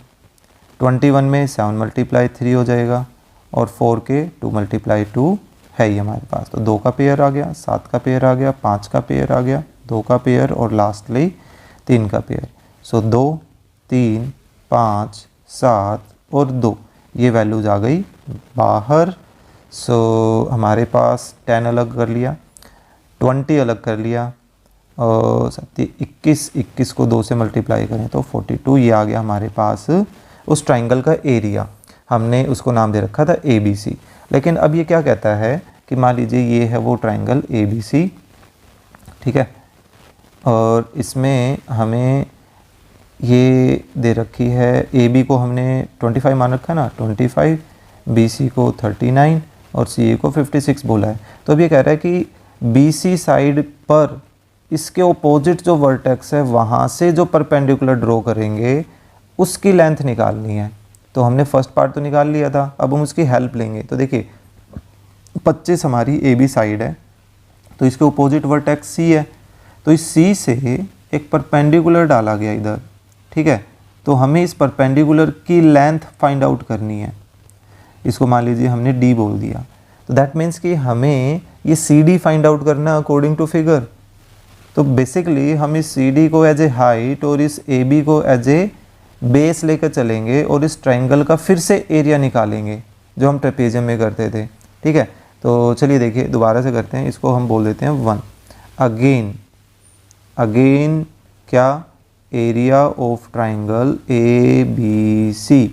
[SPEAKER 1] 21 में 7 मल्टीप्लाई 3 हो जाएगा और 4 के 2 मल्टीप्लाई 2 है ही हमारे पास। तो 2 का पेयर आ गया, 7 का पेयर आ गया, 5 का पेयर आ गया, 2 का पेयर और लास्टली 3 का पेयर। सो 2, 3, 5, 7 और 2 ये वैल्यूज आ गई बाहर। सो हमारे पास 10 अलग कर लिया, 20 अलग कर लिया और 21 को 2 से मल्टीप्लाई करें तो 42। ये आ गया हमारे पास उस ट्राइंगल का एरिया। हमने उसको नाम दे रखा था ABC। लेकिन अब ये क्या कहता है कि मान लीजिए ये है वो ट्राइंगल ABC, ठीक है, और इसमें हमें ये दे रखी है AB को हमने 25 मान रखा है ना 25, BC को 39 और CA को 56 बोला है। तो अब ये कह रहा है कि BC साइड पर इसके ओपोजिट जो वर्टेक्स है वहाँ से जो परपेंडिकुलर ड्रॉ करेंगे उसकी लेंथ निकालनी है। तो हमने फर्स्ट पार्ट तो निकाल लिया था, अब हम उसकी हेल्प लेंगे। तो देखिए 25 हमारी AB साइड है तो इसके ओपोजिट वर्टेक्स C है, तो इस C से एक परपेंडिकुलर डाला गया इधर, ठीक है। तो हमें इस परपेंडिकुलर की लेंथ फाइंड आउट करनी है। इसको मान लीजिए हमने D बोल दिया, तो दैट मीन्स कि हमें ये CD फाइंड आउट करना अकॉर्डिंग टू फिगर। तो बेसिकली हम इस CD को एज ए हाइट और इस AB को एज ए बेस लेकर चलेंगे और इस ट्राइंगल का फिर से एरिया निकालेंगे जो हम ट्रेपेजियम में करते थे, ठीक है। तो चलिए देखिए दोबारा से करते हैं, इसको हम बोल देते हैं 1। अगेन क्या, area of triangle A B C.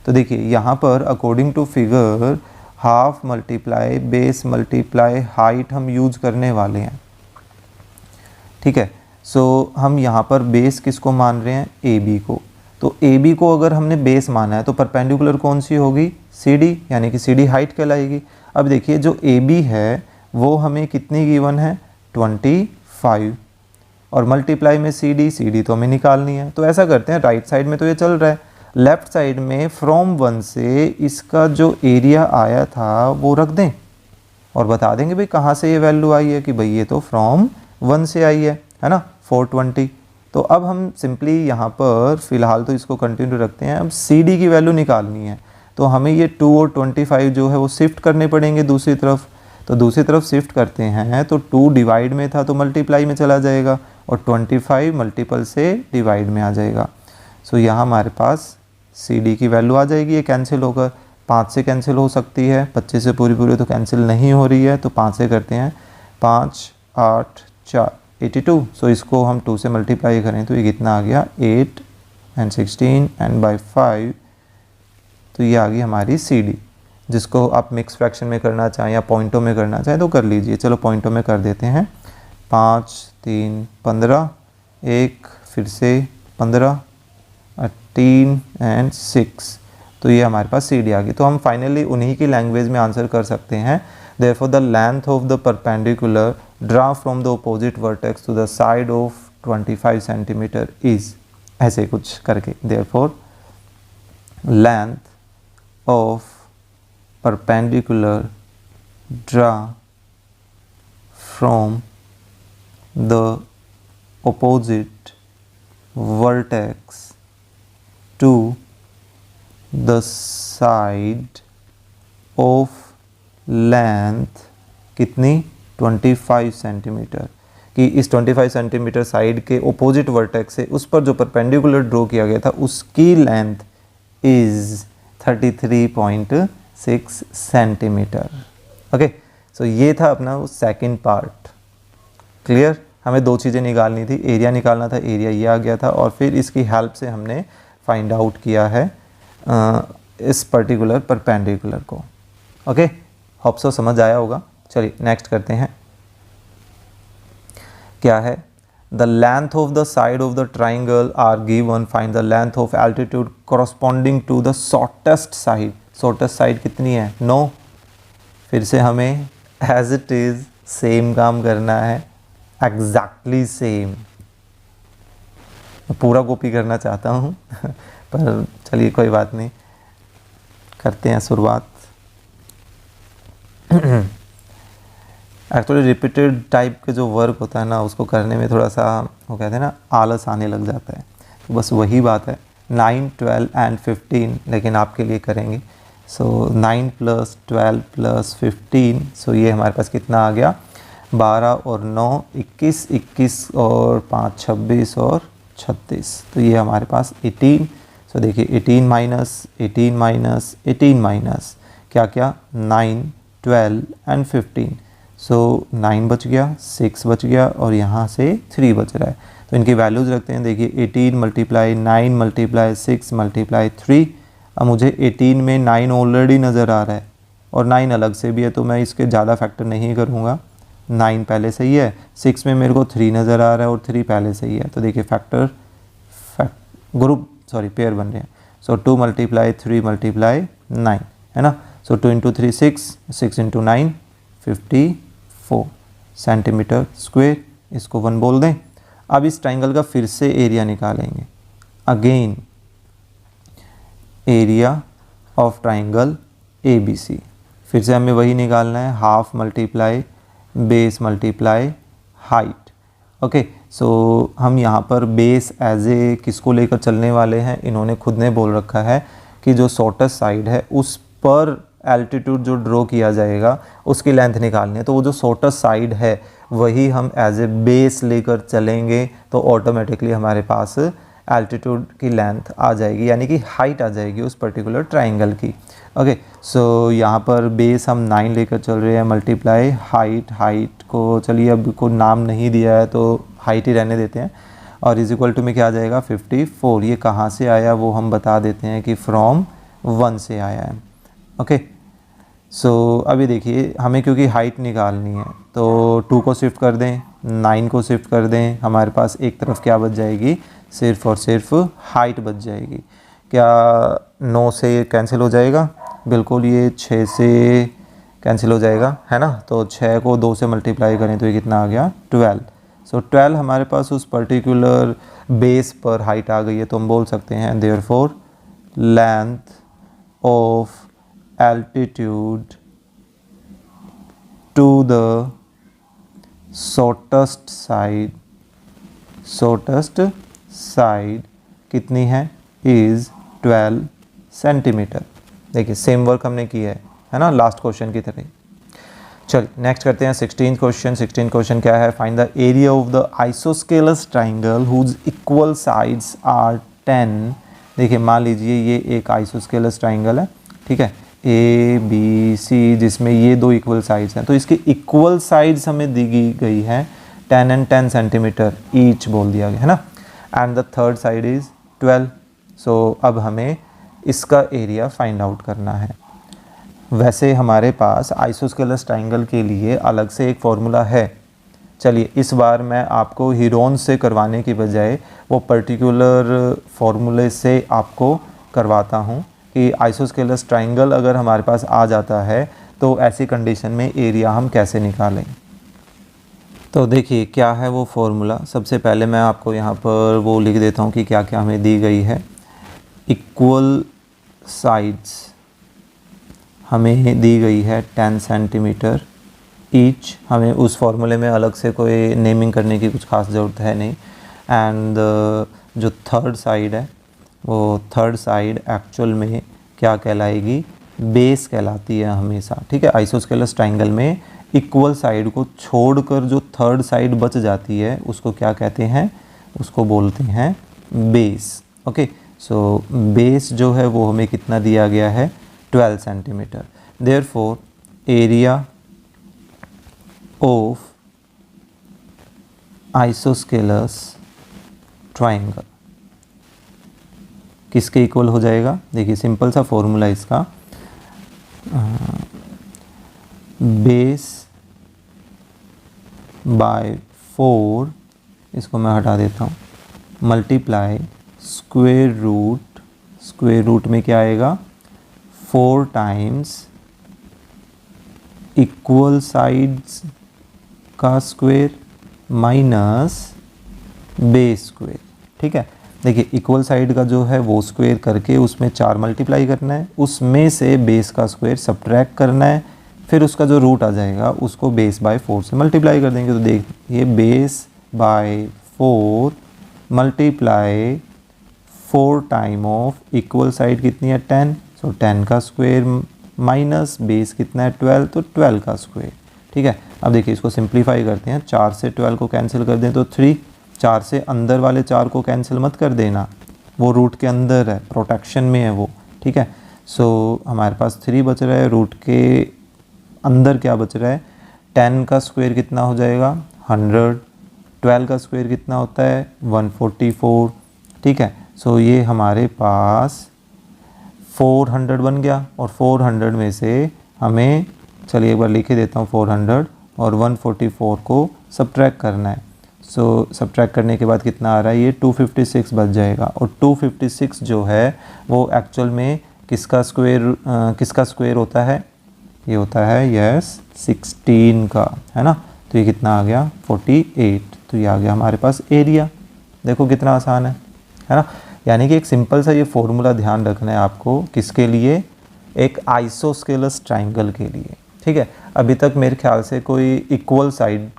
[SPEAKER 1] तो देखिए यहाँ पर according to figure half multiply base multiply height हम यूज करने वाले हैं, ठीक है। सो हम यहाँ पर बेस किसको मान रहे हैं, ए बी को। तो ए बी को अगर हमने बेस माना है तो परपेंडिकुलर कौन सी होगी, सी डी, यानी कि सी डी हाइट कहलाएगी। अब देखिए जो ए बी है वो हमें कितनी गिवन है, 25, और मल्टीप्लाई में सी डी तो हमें निकालनी है। तो ऐसा करते हैं, राइट साइड में तो ये चल रहा है, लेफ्ट साइड में फ्रॉम 1 से इसका जो एरिया आया था वो रख दें और बता देंगे भाई कहाँ से ये वैल्यू आई है, कि भाई ये तो फ्रॉम 1 से आई है ना, 420। तो अब हम सिंपली यहाँ पर फ़िलहाल तो इसको कंटिन्यू रखते हैं। अब सी डी की वैल्यू निकालनी है तो हमें ये 2 और 25 जो है वो शिफ्ट करने पड़ेंगे दूसरी तरफ। तो दूसरी तरफ शिफ्ट करते हैं तो 2 डिवाइड में था तो मल्टीप्लाई में चला जाएगा, और 25 मल्टीपल से डिवाइड में आ जाएगा। सो यहाँ हमारे पास सी डी की वैल्यू आ जाएगी, ये कैंसिल होकर 5 से कैंसिल हो सकती है, 25 से पूरी तो कैंसिल नहीं हो रही है, तो 5 से करते हैं, 5 8 4 82। सो इसको हम 2 से मल्टीप्लाई करें तो ये कितना आ गया, 8 and 16 and by 5। तो ये आ गई हमारी सी डी, जिसको आप मिक्स फ्रैक्शन में करना चाहें या पॉइंटों में करना चाहें तो कर लीजिए। चलो पॉइंटों में कर देते हैं, 5 3 15, 1 फिर से 15 18 and 6। तो ये हमारे पास सी डी आ गई। तो हम फाइनली उन्हीं की लैंग्वेज में आंसर कर सकते हैं, therefore the length of the perpendicular draw from the opposite vertex to the side of 25 centimeter is, ऐसे कुछ करके, therefore length of perpendicular draw from the opposite vertex to the side of length कितनी, 25 centimetre, कि इस 25 centimetre side के opposite vertex से उस पर जो परपेंडिकुलर ड्रॉ किया गया था उसकी लेंथ इज़ 33.6 सेंटीमीटर। ओके, सो ये था अपना सेकंड पार्ट। क्लियर, हमें 2 चीज़ें निकालनी थी, एरिया निकालना था, एरिया ये आ गया था, और फिर इसकी हेल्प से हमने फाइंड आउट किया है इस पर्टिकुलर परपेंडिकुलर को। ओके, होप सो समझ आया होगा। चलिए नेक्स्ट करते हैं, क्या है, the length of the side of the triangle are given, find the length of altitude corresponding to the shortest side. Shortest side कितनी है, 9। फिर से हमें एज इट इज़ सेम काम करना है, एग्जैक्टली सेम। पूरा कॉपी करना चाहता हूँ पर चलिए कोई बात नहीं, करते हैं शुरुआत। एक्चुअली रिपीटेड टाइप के जो वर्क होता है ना उसको करने में थोड़ा सा वो कहते हैं ना आलस आने लग जाता है, तो बस वही बात है। 9 12 and 15 लेकिन आपके लिए करेंगे। सो 9 + 12 + 15, सो ये हमारे पास कितना आ गया, 12 और 9 21, 21 और 5 26 और 36, तो ये हमारे पास 18। सो देखिए 18 माइनस 18 माइनस 18 माइनस क्या क्या, 9 12 and 15। सो 9 बच गया, 6 बच गया और यहाँ से 3 बच रहा है, तो इनकी वैल्यूज़ रखते हैं। देखिए 18 × 9 × 6 × 3। अब मुझे 18 में 9 ऑलरेडी नज़र आ रहा है और 9 अलग से भी है, तो मैं इसके ज़्यादा फैक्टर नहीं करूँगा। 9 पहले से ही है, 6 में मेरे को 3 नज़र आ रहा है और 3 पहले से ही है, तो देखिए पेयर बन रहे हैं। सो 2 × 3 × 9 है ना। सो 2 × 3 6, 6 × 9 54 सेंटीमीटर स्क्वायर, इसको 1 बोल दें। अब इस ट्राइंगल का फिर से एरिया निकालेंगे। Again area of triangle A B C, फिर से हमें वही निकालना है, half multiply base multiply height. Okay, so हम यहाँ पर बेस एज ए किसको लेकर चलने वाले हैं, इन्होंने खुद ने बोल रखा है कि जो शॉर्टेस्ट साइड है उस पर एल्टीट्यूड जो ड्रॉ किया जाएगा उसकी लेंथ निकालनी है, तो वो जो शॉर्टेस्ट साइड है वही हम एज ए बेस लेकर चलेंगे, तो ऑटोमेटिकली हमारे पास एल्टीट्यूड की लेंथ आ जाएगी, यानी कि हाइट आ जाएगी उस पर्टिकुलर ट्राइंगल की। ओके, सो यहाँ पर बेस हम 9 लेकर चल रहे हैं, मल्टीप्लाई हाइट को चलिए अब को नाम नहीं दिया है तो हाइट ही रहने देते हैं, और इज इक्वल टू में क्या आ जाएगा 54। ये कहाँ से आया वो हम बता देते हैं कि फ्रॉम 1 से आया है। ओके, सो अभी देखिए हमें क्योंकि हाइट निकालनी है तो 2 को शिफ्ट कर दें, 9 को शिफ्ट कर दें, हमारे पास एक तरफ क्या बच जाएगी, सिर्फ और सिर्फ हाइट बच जाएगी। क्या 9 से कैंसिल हो जाएगा, बिल्कुल ये 6 से कैंसिल हो जाएगा, है ना। तो 6 को 2 से मल्टीप्लाई करें तो ये कितना आ गया 12। सो 12 हमारे पास उस पर्टिकुलर बेस पर हाइट आ गई है, तो हम बोल सकते हैं therefore length of altitude to the shortest side कितनी है, is 12 सेंटीमीटर। देखिए सेम वर्क हमने किया है ना, लास्ट क्वेश्चन की तरह। चल नेक्स्ट करते हैं 16 क्वेश्चन। 16 क्वेश्चन क्या है, find the area of the isosceles triangle whose equal sides are 10। देखिए मान लीजिए ये एक आइसोस्केलस ट्राइंगल है, ठीक है, ए बी सी, जिसमें ये 2 इक्वल साइड्स हैं, तो इसके इक्वल साइड्स हमें दी गई हैं 10 and 10 सेंटीमीटर ईच बोल दिया गया है ना, and the third side is 12। सो अब हमें इसका एरिया फाइंड आउट करना है। वैसे हमारे पास आइसोस्केलस ट्राइंगल के लिए अलग से एक फॉर्मूला है, चलिए इस बार मैं आपको हीरोन से करवाने की बजाय वो पर्टिकुलर फॉर्मूले से आपको करवाता हूँ कि आइसोस्केलस ट्राइंगल अगर हमारे पास आ जाता है तो ऐसी कंडीशन में एरिया हम कैसे निकालें। तो देखिए क्या है वो फॉर्मूला, सबसे पहले मैं आपको यहाँ पर वो लिख देता हूँ कि क्या क्या हमें दी गई है। इक्वल साइड्स हमें दी गई है 10 सेंटीमीटर ईच, हमें उस फॉर्मूले में अलग से कोई नेमिंग करने की कुछ खास ज़रूरत है नहीं। एंड जो थर्ड साइड है वो थर्ड साइड एक्चुअल में क्या कहलाएगी, बेस कहलाती है हमेशा, ठीक है। आइसोस्केलस ट्राइंगल में इक्वल साइड को छोड़कर जो थर्ड साइड बच जाती है उसको क्या कहते हैं, उसको बोलते हैं बेस। ओके, सो बेस जो है वो हमें कितना दिया गया है 12 centimetre. Therefore area of isosceles triangle किसके इक्वल हो जाएगा, देखिए सिंपल सा फॉर्मूला इसका, बेस बाय 4, इसको मैं हटा देता हूँ, मल्टीप्लाई स्क्वायर रूट में क्या आएगा 4 टाइम्स इक्वल साइड्स का स्क्वायर माइनस बेस स्क्वायर, ठीक है। देखिए इक्वल साइड का जो है वो स्क्वायर करके उसमें 4 मल्टीप्लाई करना है, उसमें से बेस का स्क्वायर सब्ट्रैक्ट करना है, फिर उसका जो रूट आ जाएगा उसको बेस बाय 4 से मल्टीप्लाई कर देंगे। तो देखिए base by 4 multiply 4 time of equal side कितनी है 10, सो 10 का स्क्वायर माइनस बेस कितना है 12, तो 12 का स्क्वायर, ठीक है। अब देखिए इसको सिंप्लीफाई करते हैं, 4 से 12 को कैंसिल कर दें तो 3, 4 से अंदर वाले 4 को कैंसिल मत कर देना, वो रूट के अंदर है, प्रोटेक्शन में है वो, ठीक है। सो हमारे पास 3 बच रहा है, रूट के अंदर क्या बच रहा है, 10 का स्क्वायर कितना हो जाएगा 100, 12 का स्क्वायर कितना होता है 144, ठीक है। सो ये हमारे पास 400 बन गया, और 400 में से हमें, चलिए एक बार लिख ही देता हूँ, 400 और 144 को सब्ट्रैक्ट करना है। सो सब्ट्रैक्ट करने के बाद कितना आ रहा है, ये 256 बच जाएगा, और 256 जो है वो एक्चुअल में किसका स्क्वायर होता है, ये होता है यस 16 का, है ना। तो ये कितना आ गया 48, तो ये आ गया हमारे पास एरिया। देखो कितना आसान है ना। यानी कि एक सिंपल सा ये फॉर्मूला ध्यान रखना है आपको, किसके लिए, एक आइसोस्केलस ट्राइंगल के लिए, ठीक है। अभी तक मेरे ख्याल से कोई इक्वल साइड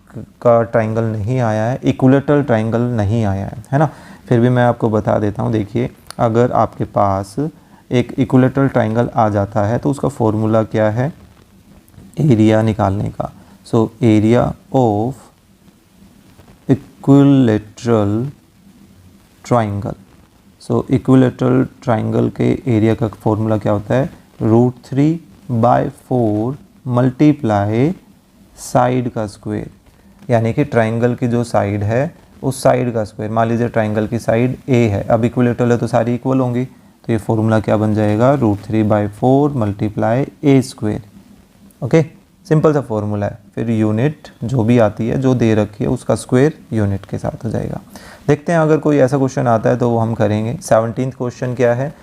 [SPEAKER 1] का ट्राइंगल नहीं आया है, इक्विलेटरल ट्राइंगल नहीं आया है ना। फिर भी मैं आपको बता देता हूँ, देखिए अगर आपके पास एक इक्विलेटरल ट्राइंगल आ जाता है तो उसका फॉर्मूला क्या है, एरिया निकालने का। सो area of equilateral triangle, so equilateral triangle के एरिया का फॉर्मूला क्या होता है, √3/4 मल्टीप्लाई साइड का स्क्वायर, यानी कि ट्राइंगल की जो साइड है उस साइड का स्क्वायर। मान लीजिए ट्राइंगल की साइड ए है, अब इक्विलेटरल है तो सारी इक्वल होंगी, तो ये फॉर्मूला क्या बन जाएगा, √3/4 मल्टीप्लाई ए स्क्वायर। ओके, सिंपल सा फॉर्मूला है। फिर यूनिट जो भी आती है, जो दे रखी है, उसका स्क्वायर यूनिट के साथ हो जाएगा। देखते हैं अगर कोई ऐसा क्वेश्चन आता है तो वो हम करेंगे। 17th क्वेश्चन क्या है,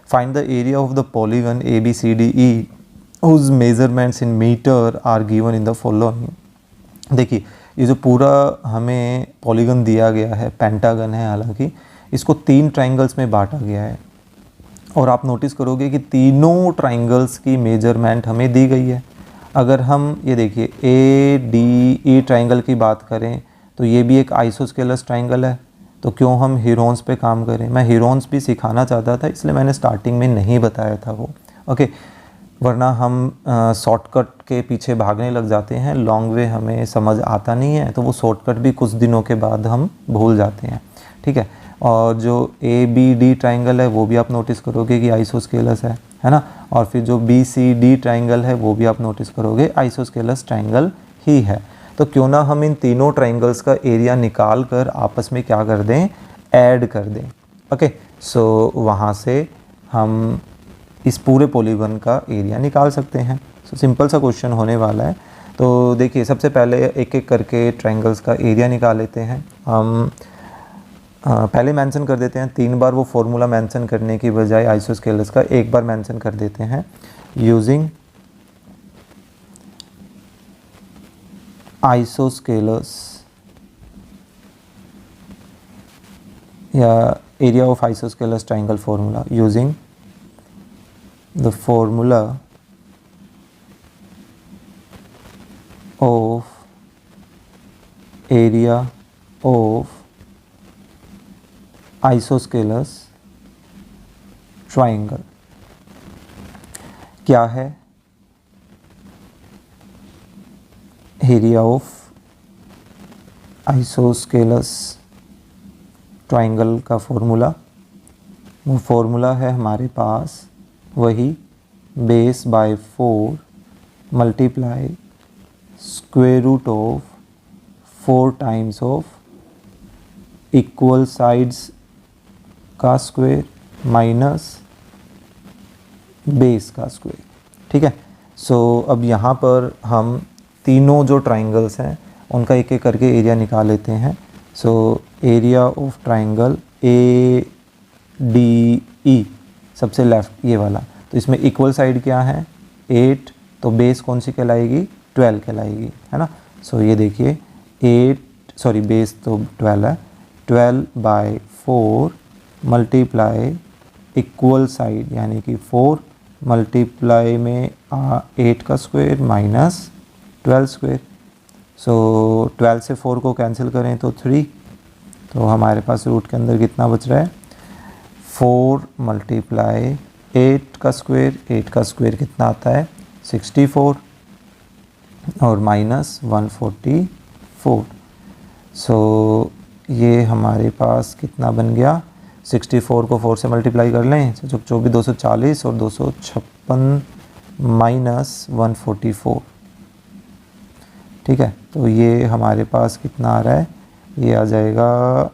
[SPEAKER 1] find the area of the polygon ABCDE whose measurements in meter are given in the following। देखिए ये जो पूरा हमें पॉलीगन दिया गया है, पेंटागन है, हालांकि इसको 3 ट्राइंगल्स में बांटा गया है और आप नोटिस करोगे कि तीनों ट्राइंगल्स की मेजरमेंट हमें दी गई है। अगर हम ये देखिए ADE ट्राइंगल की बात करें तो ये भी एक आइसोस्केलस ट्राइंगल है, तो क्यों हम हीरोन्स पे काम करें। मैं हीरोन्स भी सिखाना चाहता था, इसलिए मैंने स्टार्टिंग में नहीं बताया था वो। ओके, वरना हम शॉर्टकट के पीछे भागने लग जाते हैं, लॉन्ग वे हमें समझ आता नहीं है, तो वो शॉर्टकट भी कुछ दिनों के बाद हम भूल जाते हैं। ठीक है, और जो ABD ट्राइंगल है वो भी आप नोटिस करोगे कि आइसोस्केलस है ना। और फिर जो BCD ट्राइंगल है वो भी आप नोटिस करोगे आइसोस्केलस ट्राइंगल ही है। तो क्यों ना हम इन तीनों ट्राइंगल्स का एरिया निकाल कर आपस में क्या कर दें, ऐड कर दें। ओके, सो वहाँ से हम इस पूरे पॉलीगन का एरिया निकाल सकते हैं। सो सिंपल सा क्वेश्चन होने वाला है। तो देखिए सबसे पहले एक एक करके ट्राइंगल्स का एरिया निकाल लेते हैं। हम पहले मेंशन कर देते हैं, 3 बार वो फॉर्मूला मेंशन करने की बजाय आइसोस्केलस का एक बार मेंशन कर देते हैं। यूजिंग आइसोस्केलस या area of isosceles triangle formula, using the formula of area of isosceles triangle। क्या है एरिया ऑफ आइसोस्केलस ट्राइंगल का फॉर्मूला? वो फॉर्मूला है हमारे पास वही base by 4 multiply square root of 4 times of equal sides का स्क्वायर माइनस बेस का स्क्वायर। ठीक है, सो अब यहाँ पर हम तीनों जो ट्राइंगल्स हैं उनका एक एक करके एरिया निकाल लेते हैं। सो एरिया ऑफ ट्राइंगल ADE सबसे लेफ्ट ये वाला, तो इसमें इक्वल साइड क्या है 8, तो बेस कौन सी कहलाएगी 12 कहलाएगी, है ना। सो ये देखिए बेस तो 12 है, 12/4 मल्टीप्लाई इक्वल साइड यानी कि 4 मल्टीप्लाई में 8 का स्क्वायर माइनस 12 स्क्वायर। सो 12 से 4 को कैंसिल करें तो 3, तो हमारे पास रूट के अंदर कितना बच रहा है 4 मल्टीप्लाई 8 का स्क्वायर, 8 का स्क्वायर कितना आता है 64 और माइनस 144। सो ये हमारे पास कितना बन गया, 64 को 4 से मल्टीप्लाई कर लें तो 24 240 और 256 माइनस 144। ठीक है, तो ये हमारे पास कितना आ रहा है, ये आ जाएगा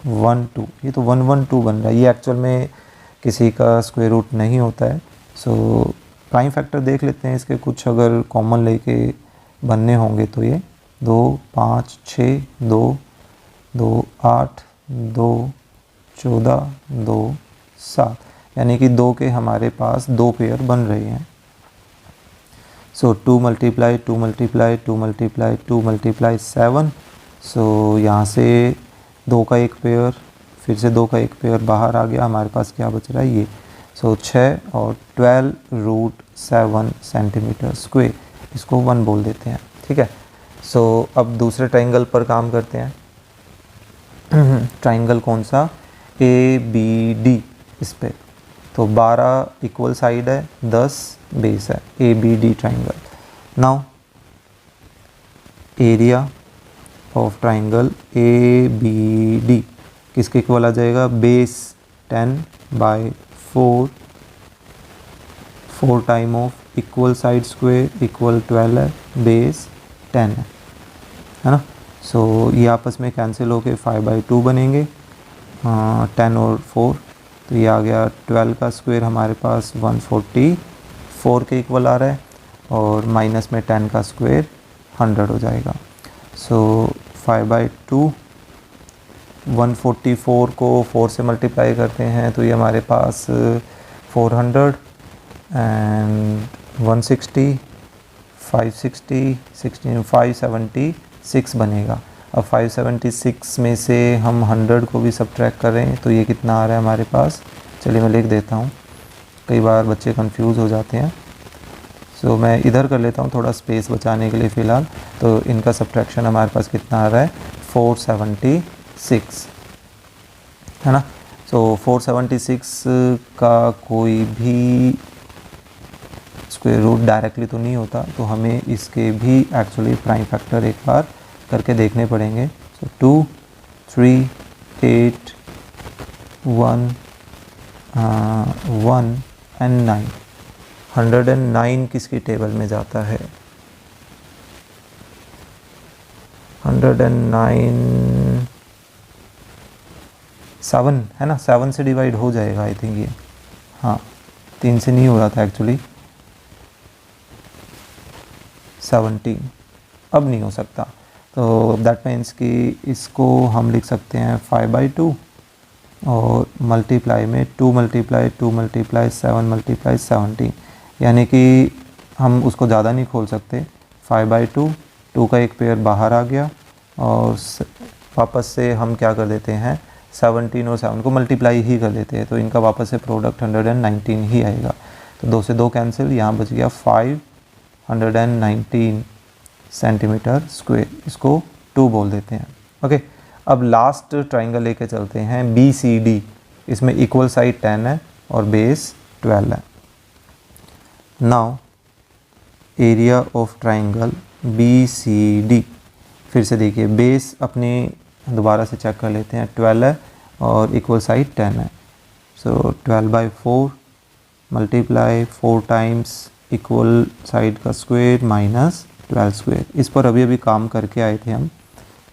[SPEAKER 1] 112। ये तो 112 बन रहा है, ये एक्चुअल में किसी का स्क्वायर रूट नहीं होता है। सो प्राइम फैक्टर देख लेते हैं इसके, कुछ अगर कॉमन लेके बनने होंगे तो ये 2 5 6 2 2 8 2 14 2 7, यानी कि 2 के हमारे पास 2 पेयर बन रहे हैं। सो 2 मल्टीप्लाई 2 मल्टीप्लाई 2 मल्टीप्लाई 2 मल्टीप्लाई 7। सो यहाँ से 2 का एक पेयर, फिर से 2 का एक पेयर बाहर आ गया, हमारे पास क्या बच रहा है ये। सो 6 और 12√7 सेंटीमीटर स्क्वायर, इसको 1 बोल देते हैं। ठीक है, सो अब दूसरे ट्राइंगल पर काम करते हैं। ट्राइंगल कौन सा, ABD, इस पे तो 12 इक्वल साइड है, 10 बेस है, ABD triangle. Now area of triangle ABD किसके इक्वल आ जाएगा, base 10/4 time of equal side square equal 12 है, बेस 10 है ना। सो ये आपस में कैंसिल होके 5/2 बनेंगे, 10 और 4, तो ये आ गया 12 का स्क्वायर हमारे पास 144 के इक्वल आ रहा है, और माइनस में 10 का स्क्वायर 100 हो जाएगा। सो 5/2, 144 को 4 से मल्टीप्लाई करते हैं तो ये हमारे पास 400 एंड 160, 560, 16, 576 बनेगा। अब 576 में से हम 100 को भी सब्ट्रैक्ट करें तो ये कितना आ रहा है हमारे पास, चलिए मैं लिख देता हूँ, कई बार बच्चे कंफ्यूज हो जाते हैं। सो मैं इधर कर लेता हूँ थोड़ा स्पेस बचाने के लिए फ़िलहाल। तो इनका सब्ट्रैक्शन हमारे पास कितना आ रहा है, 476 है ना। सो 476 का कोई भी स्क्वायर रूट डायरेक्टली तो नहीं होता, तो हमें इसके भी एक्चुअली प्राइम फैक्टर एक बार करके देखने पड़ेंगे। सो 2, 3, 8, 1 एंड 9, 109 किसकी टेबल में जाता है, 109 7 है ना, 7 से डिवाइड हो जाएगा आई थिंक ये, हाँ 3 से नहीं हो रहा था एक्चुअली, 17 अब नहीं हो सकता। तो दैट मीन्स कि इसको हम लिख सकते हैं 5/2 और मल्टीप्लाई में 2 मल्टीप्लाई 2 मल्टीप्लाई 7 मल्टीप्लाई 17, यानी कि हम उसको ज़्यादा नहीं खोल सकते। 5/2, 2 का एक पेयर बाहर आ गया और वापस से हम क्या कर देते हैं, 17 और 7 को मल्टीप्लाई ही कर देते हैं, तो इनका वापस से प्रोडक्ट 119 ही आएगा। तो 2 से 2 कैंसिल, यहाँ बच गया 519 सेंटीमीटर स्क्वायर, इसको 2 बोल देते हैं। ओके, अब लास्ट ट्राइंगल लेके चलते हैं BCD, इसमें इक्वल साइड 10 है और बेस 12 है। Now area of triangle BCD, फिर से देखिए बेस अपने दोबारा से चेक कर लेते हैं, 12 है और इक्वल साइड 10 है। सो 12/4 मल्टीप्लाई 4 टाइम्स इक्वल साइड का स्क्वायर माइनस 12 स्क्वायर, इस पर अभी अभी काम करके आए थे हम,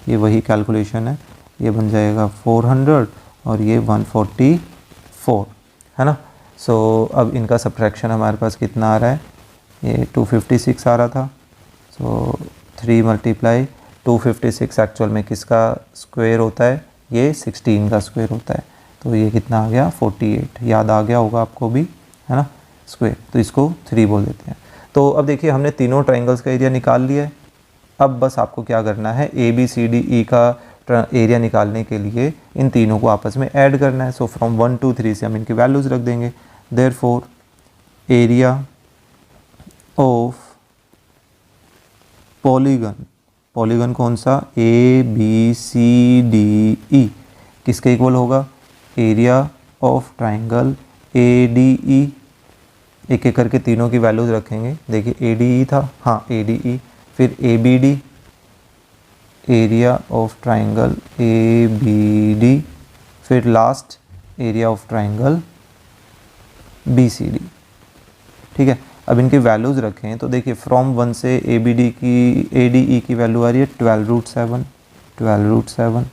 [SPEAKER 1] ये वही कैलकुलेशन है, ये बन जाएगा 400 और ये 144 है ना। सो अब इनका सब्ट्रैक्शन हमारे पास कितना आ रहा है, ये 256 आ रहा था। सो 3 मल्टीप्लाई 256 एक्चुअल में किसका स्क्वायर होता है, ये 16 का स्क्वायर होता है, तो ये कितना आ गया 48, याद आ गया होगा आपको भी है ना, स्क्वायर, तो इसको 3 बोल देते हैं। तो अब देखिए हमने तीनों ट्राइंगल्स का एरिया निकाल लिया है। अब बस आपको क्या करना है, ABCDE का एरिया निकालने के लिए इन तीनों को आपस में ऐड करना है। सो फ्रॉम 1 to 3 से हम इनकी वैल्यूज़ रख देंगे। Therefore area of polygon, polygon कौन सा, ABCDE किसके इक्वल होगा, एरिया ऑफ ट्राइंगल ADE, एक एक करके तीनों की वैल्यूज़ रखेंगे। देखिए ADE था, हाँ ADE, फिर ABD, area of triangle ABD, फिर last area of triangle BCD। ठीक है, अब इनकी वैल्यूज़ रखें तो देखिए फ्रॉम 1 से ADE की वैल्यू आ रही है 12√7, 12√7,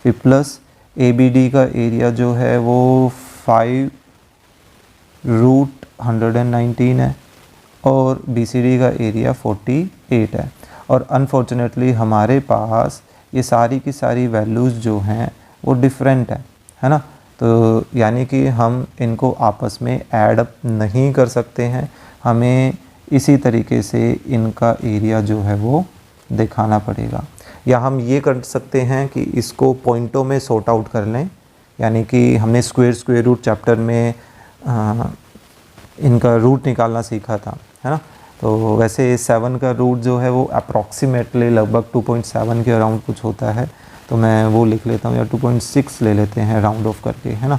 [SPEAKER 1] फिर प्लस ABD का एरिया जो है वो 5√119 है और BCD का एरिया 48 है। और अनफॉर्चुनेटली हमारे पास ये सारी की सारी वैल्यूज़ जो हैं वो डिफरेंट है ना, तो यानी कि हम इनको आपस में ऐड अप नहीं कर सकते हैं, हमें इसी तरीके से इनका एरिया जो है वो दिखाना पड़ेगा। या हम ये कर सकते हैं कि इसको पॉइंटों में सॉर्ट आउट कर लें, यानी कि हमने स्क्वायर रूट चैप्टर में इनका रूट निकालना सीखा था है ना, तो वैसे 7 का रूट जो है वो अप्रॉक्सीमेटली लगभग 2.7 के अराउंड कुछ होता है, तो मैं वो लिख लेता हूँ, या 2.6 ले लेते हैं राउंड ऑफ करके है ना।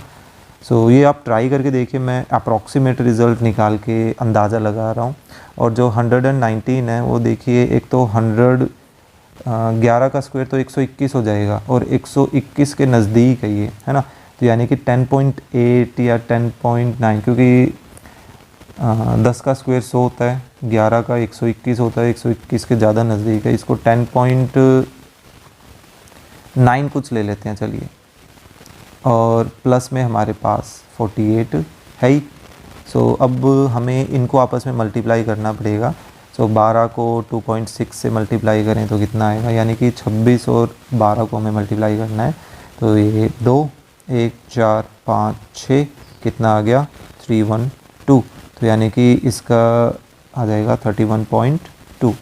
[SPEAKER 1] सो ये आप ट्राई करके देखिए, मैं अप्रॉक्सीमेट रिज़ल्ट निकाल के अंदाज़ा लगा रहा हूँ। और जो 119 है वो देखिए, एक तो 11 का स्क्वायर तो 121 हो जाएगा और 121 के नज़दीक है ये है ना, तो यानी कि 10.8 या 10.9, क्योंकि 10 का स्क्वायर 100 होता है, 11 का 121 होता है, 121 के ज़्यादा नज़दीक है, इसको 10.9 कुछ ले लेते हैं चलिए, और प्लस में हमारे पास 48 है ही। सो अब हमें इनको आपस में मल्टीप्लाई करना पड़ेगा। सो 12 को 2.6 से मल्टीप्लाई करें तो कितना आएगा, यानी कि 26 और 12 को हमें मल्टीप्लाई करना है। तो ये 2 1 4 5 6 कितना आ गया 312, तो यानी कि इसका आ जाएगा 31.2।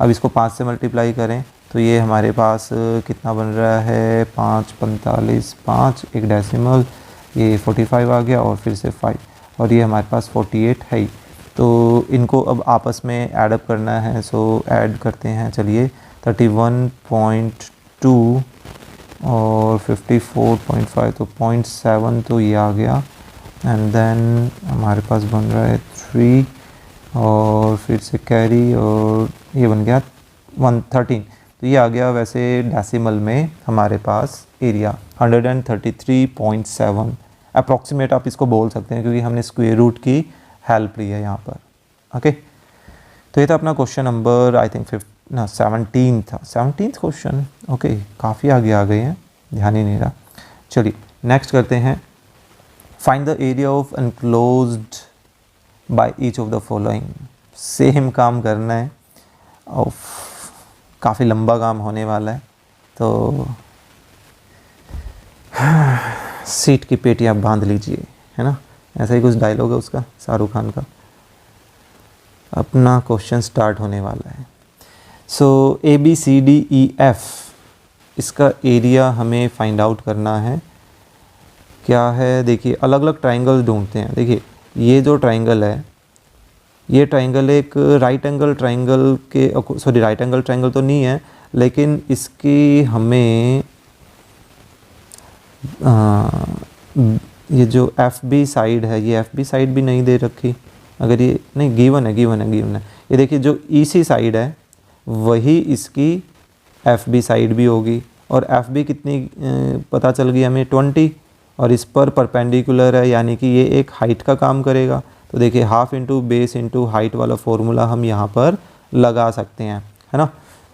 [SPEAKER 1] अब इसको 5 से मल्टीप्लाई करें तो ये हमारे पास कितना बन रहा है 5 45 5 एक डेसिमल, ये 45 आ गया और फिर से 5, और ये हमारे पास 48 है ही। तो इनको अब आपस में ऐडअप करना है, सो ऐड करते हैं चलिए। 31.2 और 54.5 तो 0.7 तो ये आ गया, एंड देन हमारे पास बन रहा है 3 और फिर से कैरी और ये बन गया 113। तो ये आ गया वैसे डेसिमल में हमारे पास एरिया 133.7 अप्रॉक्सीमेट आप इसको बोल सकते हैं, क्योंकि हमने स्क्वायर रूट की हेल्प ली है यहाँ पर। ओके, तो ये था अपना क्वेश्चन नंबर आई थिंक 17 था, 17th क्वेश्चन। ओके, काफ़ी आगे आ गए हैं, ध्यान ही नहीं रहा। चलिए नेक्स्ट करते हैं। Find the area of enclosed by each of the following. Same काम करना है और काफ़ी लंबा काम होने वाला है, तो सीट की पेटी आप बांध लीजिए, है ना, ऐसा ही कुछ डायलॉग है उसका, शाहरुख खान का। अपना क्वेश्चन स्टार्ट होने वाला है। सो ABCDEF, इसका एरिया हमें फाइंड आउट करना है। क्या है, देखिए अलग अलग ट्राइंगल ढूंढते हैं। देखिए ये जो ट्राइंगल है, ये ट्राइंगल एक राइट एंगल ट्राइंगल के, सॉरी राइट एंगल ट्राइंगल तो नहीं है, लेकिन इसकी हमें ये जो FB साइड है, ये FB साइड भी नहीं दे रखी, अगर ये नहीं गिवन है। ये देखिए जो EC साइड है वही इसकी FB साइड भी होगी, और FB कितनी पता चल गई हमें 20, और इस पर परपेंडिकुलर है, यानी कि ये एक हाइट का काम करेगा। तो देखिए half into base into height वाला फॉर्मूला हम यहाँ पर लगा सकते हैं, है ना।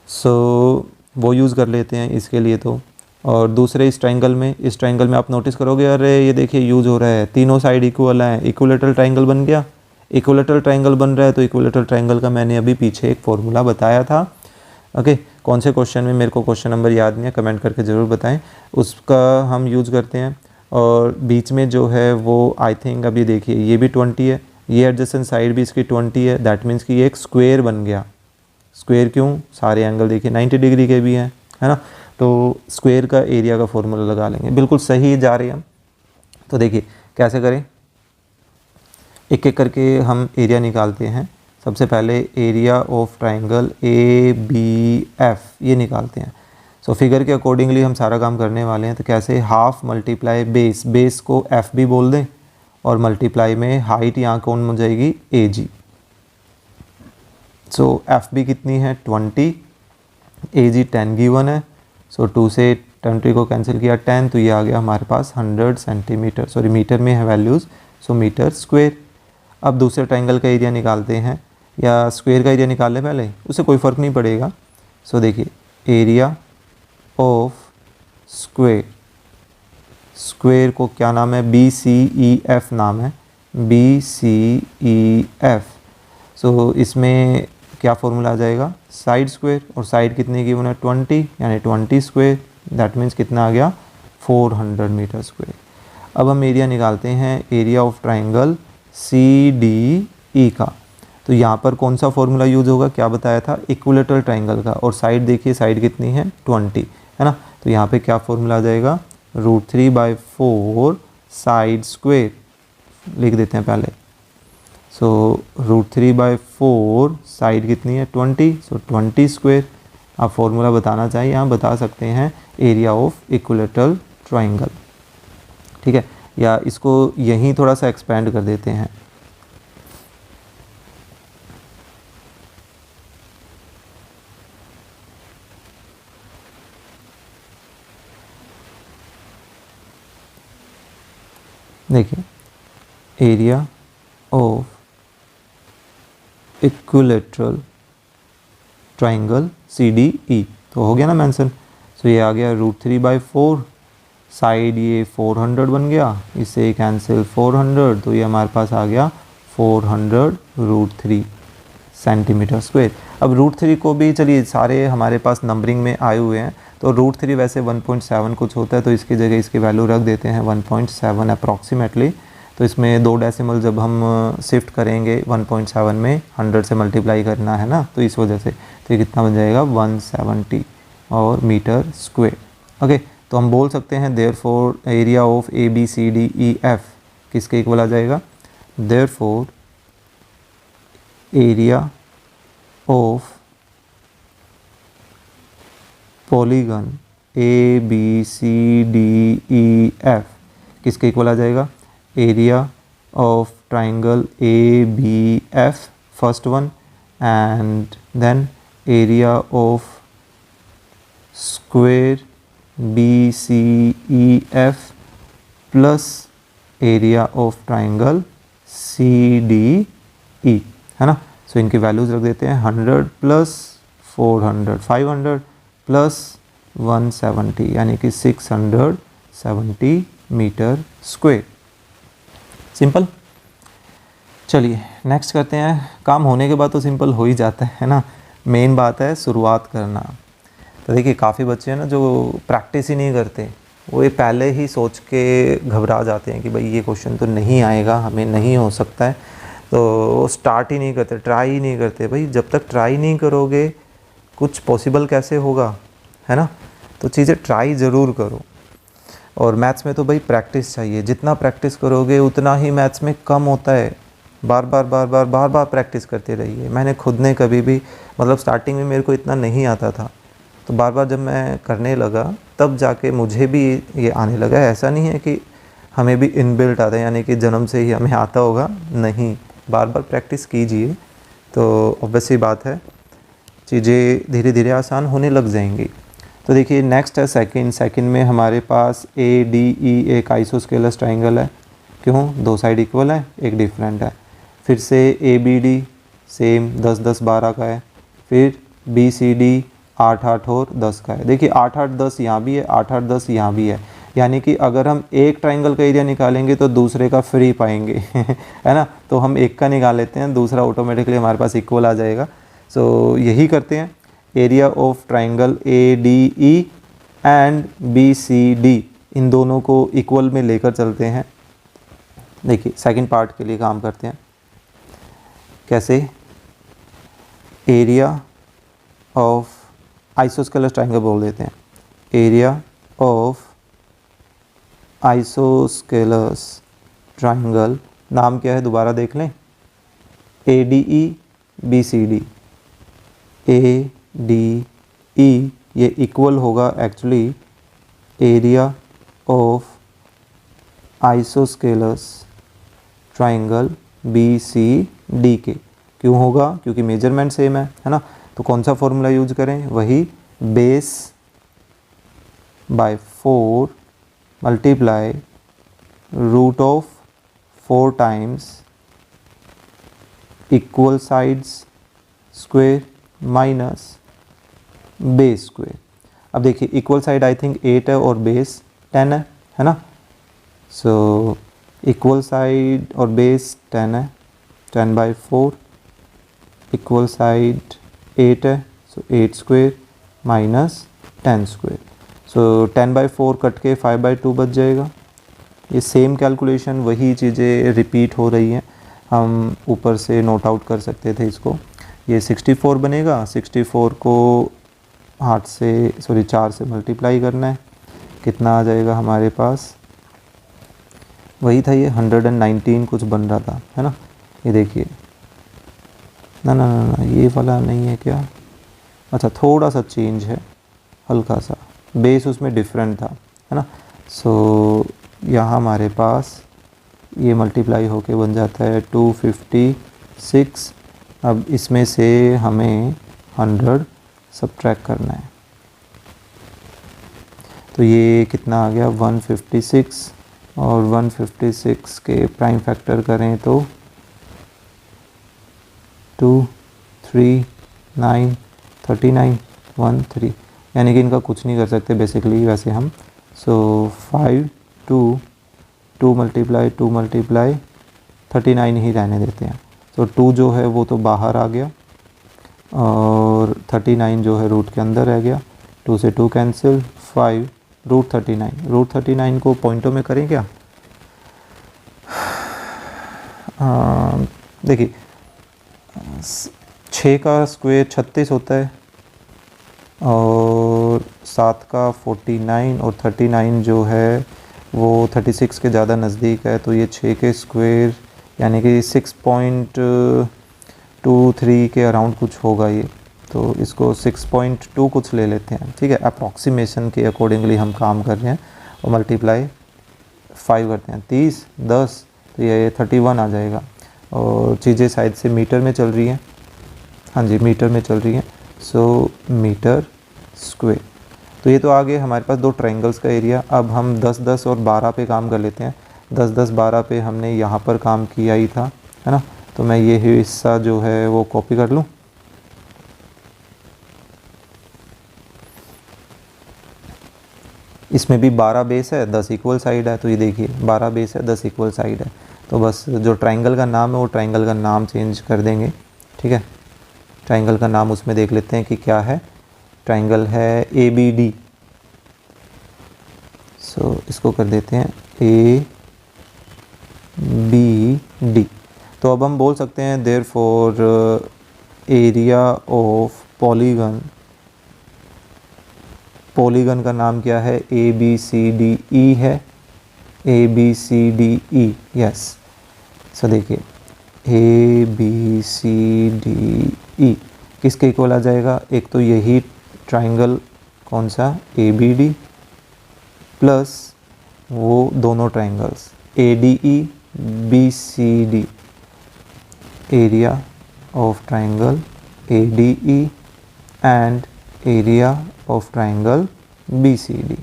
[SPEAKER 1] सो वो यूज़ कर लेते हैं इसके लिए। तो और दूसरे इस ट्राइंगल में आप नोटिस करोगे, अरे ये देखिए यूज़ हो रहा है, तीनों साइड इक्वल है, इक्विलेटरल ट्राइंगल बन गया। इक्विलेटरल ट्राइंगल बन रहा है तो इक्विलेटरल ट्राइंगल का मैंने अभी पीछे एक फॉर्मूला बताया था। ओके, कौन से क्वेश्चन में, मेरे को क्वेश्चन नंबर याद नहीं है, कमेंट करके ज़रूर बताएं, उसका हम यूज़ करते हैं। और बीच में जो है वो आई थिंक अभी देखिए ये भी 20 है, ये एडजेसेंट साइड भी इसकी 20 है, दैट मीन्स कि ये एक स्क्वायर बन गया। स्क्वायर क्यों, सारे एंगल देखिए 90 डिग्री के भी हैं, है ना। तो स्क्वायर का एरिया का फॉर्मूला लगा लेंगे, बिल्कुल सही जा रहे हैं हम। तो देखिए कैसे करें, एक एक करके हम एरिया निकालते हैं। सबसे पहले एरिया ऑफ ट्राइंगल ABF ये निकालते हैं। सो फिगर के अकॉर्डिंगली हम सारा काम करने वाले हैं। तो कैसे, हाफ मल्टीप्लाई बेस को FB बोल दें, और मल्टीप्लाई में हाइट यहाँ कौन हो जाएगी AG। सो FB कितनी है 20, AG 10 गिवन है। सो 2 से 20 को कैंसिल किया 10, तो ये आ गया हमारे पास 100 सेंटीमीटर, सॉरी मीटर में है वैल्यूज़, सो मीटर स्क्वायर। अब दूसरे ट्राइंगल का एरिया निकालते हैं, या स्क्वायर का एरिया निकाल लें पहले, उससे कोई फ़र्क नहीं पड़ेगा। सो देखिए एरिया ऑफ स्क्वायर को क्या नाम है, BCEF नाम है, BCEF। सो इसमें क्या फॉर्मूला आ जाएगा, साइड स्क्वायर, और साइड कितने की बना 20, यानी 20 स्क्वायर, दैट मीन्स कितना आ गया 400 मीटर स्क्वायर। अब हम एरिया निकालते हैं, एरिया ऑफ ट्राइंगल CDE का। तो यहाँ पर कौन सा फॉर्मूला यूज़ होगा, क्या बताया था, इक्विलेटरल ट्राइंगल का, और साइड देखिए साइड कितनी है 20, है ना। तो यहाँ पे क्या फॉर्मूला आ जाएगा, √3/4 साइड स्क्वायर लिख देते हैं पहले। सो √3/4 साइड कितनी है 20, सो 20 स्क्वायर। आप फॉर्मूला बताना चाहिए, आप बता सकते हैं एरिया ऑफ इक्विलेटरल ट्राइंगल, ठीक है। या इसको यहीं थोड़ा सा एक्सपेंड कर देते हैं। देखिए area of equilateral triangle CDE। तो हो गया ना मेंशन। तो ये आ गया √3/4, साइड ये 400 बन गया, इससे कैंसिल 400, तो ये हमारे पास आ गया 400√3 सेंटीमीटर स्क्वायर। अब √3 को भी चलिए सारे हमारे पास नंबरिंग में आए हुए हैं, तो √3 वैसे 1.7 कुछ होता है, तो इसकी जगह इसकी वैल्यू रख देते हैं 1.7 अप्रॉक्सीमेटली। तो इसमें 2 डेसिमल जब हम शिफ्ट करेंगे 1.7 में 100 से मल्टीप्लाई करना है ना, तो इस वजह से तो ये कितना बन जाएगा 170 और मीटर स्क्वायर। ओके, तो हम बोल सकते हैं देयरफॉर एरिया ऑफ ABCDEF किसके इक्वल आ जाएगा, therefore area of polygon ABCDEF किसके इक्वल आ जाएगा, area of triangle ABF first one, and then area of square BCEF plus area of triangle CDE, है ना। सो इनकी वैल्यूज़ रख देते हैं 100 प्लस 400 500 प्लस 170, यानी कि 670 मीटर स्क्वायर। सिंपल। चलिए नेक्स्ट करते हैं। काम होने के बाद तो सिंपल हो ही जाता है ना, मेन बात है शुरुआत करना। तो देखिए काफ़ी बच्चे हैं ना जो प्रैक्टिस ही नहीं करते, वो ये पहले ही सोच के घबरा जाते हैं कि भाई ये क्वेश्चन तो नहीं आएगा, हमें नहीं हो सकता है, तो वो स्टार्ट ही नहीं करते, ट्राई ही नहीं करते। भाई जब तक ट्राई नहीं करोगे कुछ पॉसिबल कैसे होगा, है ना। तो चीज़ें ट्राई ज़रूर करो। और मैथ्स में तो भाई प्रैक्टिस चाहिए, जितना प्रैक्टिस करोगे उतना ही मैथ्स में कम होता है। बार बार प्रैक्टिस करते रहिए। मैंने खुद ने कभी भी, मतलब स्टार्टिंग में मेरे को इतना नहीं आता था, तो बार बार जब मैं करने लगा तब जाके मुझे भी ये आने लगा। ऐसा नहीं है कि हमें भी इनबिल्ट आता है, यानी कि जन्म से ही हमें आता होगा, नहीं, बार बार प्रैक्टिस कीजिए तो ऑब्वियस सी बात है चीज़ें धीरे धीरे आसान होने लग जाएंगी। तो देखिए नेक्स्ट है सेकंड में हमारे पास ADE एक आइसोस्केलस ट्राइंगल है। क्यों, 2 साइड इक्वल है, एक डिफरेंट है। फिर से ABD सेम 10-10 12 का है। फिर BCD 8-8 और 10 का है। देखिए 8-8 10 यहाँ भी है, 8-8 10 यहाँ भी है, यानी कि अगर हम एक ट्राइंगल का एरिया निकालेंगे तो दूसरे का फ्री पाएंगे है ना। तो हम एक का निकाल लेते हैं, दूसरा ऑटोमेटिकली हमारे पास इक्वल आ जाएगा। सो यही करते हैं। Area of triangle ADE and BCD, इन दोनों को इक्वल में लेकर चलते हैं। देखिए सेकंड पार्ट के लिए काम करते हैं। कैसे, एरिया ऑफ आइसोस्केलस ट्राइंगल बोल देते हैं, एरिया ऑफ आइसोस्केलस ट्राइंगल, नाम क्या है दोबारा देख लें, ADE BCD। ADE ये इक्वल होगा actually area of isosceles triangle BCD के। क्यों होगा, क्योंकि मेजरमेंट सेम है ना। तो कौन सा फॉर्मूला यूज करें, वही base by 4 multiply √4 times equal sides square minus base square. अब देखिए इक्वल साइड आई थिंक 8 है और बेस 10 है ना। सो इक्वल साइड और बेस 10 है, 10/4, इक्वल साइड 8 है, सो 8 स्क्वायर माइनस 10 स्क्वायर। सो 10/4 कट के 5/2 बच जाएगा। ये सेम कैलकुलेशन, वही चीज़ें रिपीट हो रही हैं, हम ऊपर से नोट आउट कर सकते थे इसको। ये 64 बनेगा, 64 को 4 से मल्टीप्लाई करना है, कितना आ जाएगा हमारे पास, वही था ये 119 कुछ बन रहा था, है ना। ये देखिए, ना ये वाला नहीं है क्या, अच्छा थोड़ा सा चेंज है, हल्का सा, बेस उसमें डिफरेंट था, है ना। सो यहाँ हमारे पास ये मल्टीप्लाई होके बन जाता है 256। अब इसमें से हमें 100 सब्ट्रैक्ट करना है, तो ये कितना आ गया 156, और 156 के प्राइम फैक्टर करें तो 2 3 9 39 1 3, यानी कि इनका कुछ नहीं कर सकते बेसिकली वैसे हम। सो 5 2 मल्टीप्लाई 39 ही रहने देते हैं। तो 2 जो है वो तो बाहर आ गया और 39 जो है रूट के अंदर रह गया। 2 से 2 कैंसिल, 5 रूट 39 को पॉइंटों में करें क्या? देखिए 6 का स्क्वायर 36 होता है और 7 का 49 और 39 जो है वो 36 के ज़्यादा नज़दीक है, तो ये 6 के स्क्वायर यानी कि 6.23 के अराउंड कुछ होगा ये, तो इसको 6.2 कुछ ले लेते हैं, ठीक है। अप्रॉक्सीमेशन के अकॉर्डिंगली हम काम कर रहे हैं और मल्टीप्लाई 5 करते हैं, 30 10 तो ये 31 आ जाएगा। और चीज़ें शायद से मीटर में चल रही हैं, हाँ जी मीटर में चल रही हैं, सो मीटर स्क्वायर। तो ये तो आ गए हमारे पास दो ट्रायंगल्स का एरिया। अब हम 10 10 और 12 पे काम कर लेते हैं। 10 10 12 पे हमने यहाँ पर काम किया ही था, है ना, तो मैं ये हिस्सा जो है वो कॉपी कर लूँ। इसमें भी 12 बेस है, 10 इक्वल साइड है, तो ये देखिए 12 बेस है, 10 इक्वल साइड है, तो बस जो ट्रायंगल का नाम है वो ट्रायंगल का नाम चेंज कर देंगे, ठीक है। ट्रायंगल का नाम उसमें देख लेते हैं कि क्या है। ट्रायंगल है ABD, सो इसको कर देते हैं ABD। तो अब हम बोल सकते हैं देयरफॉर एरिया ऑफ पॉलीगन का नाम क्या है? ABCDE है, ABCDE, यस। सो देखिए ABCDE किसके इक्वल आ जाएगा? एक तो यही ट्रायंगल कौन सा ABD प्लस वो दोनों triangles ADE BCD, area of triangle ADE and area of triangle BCD,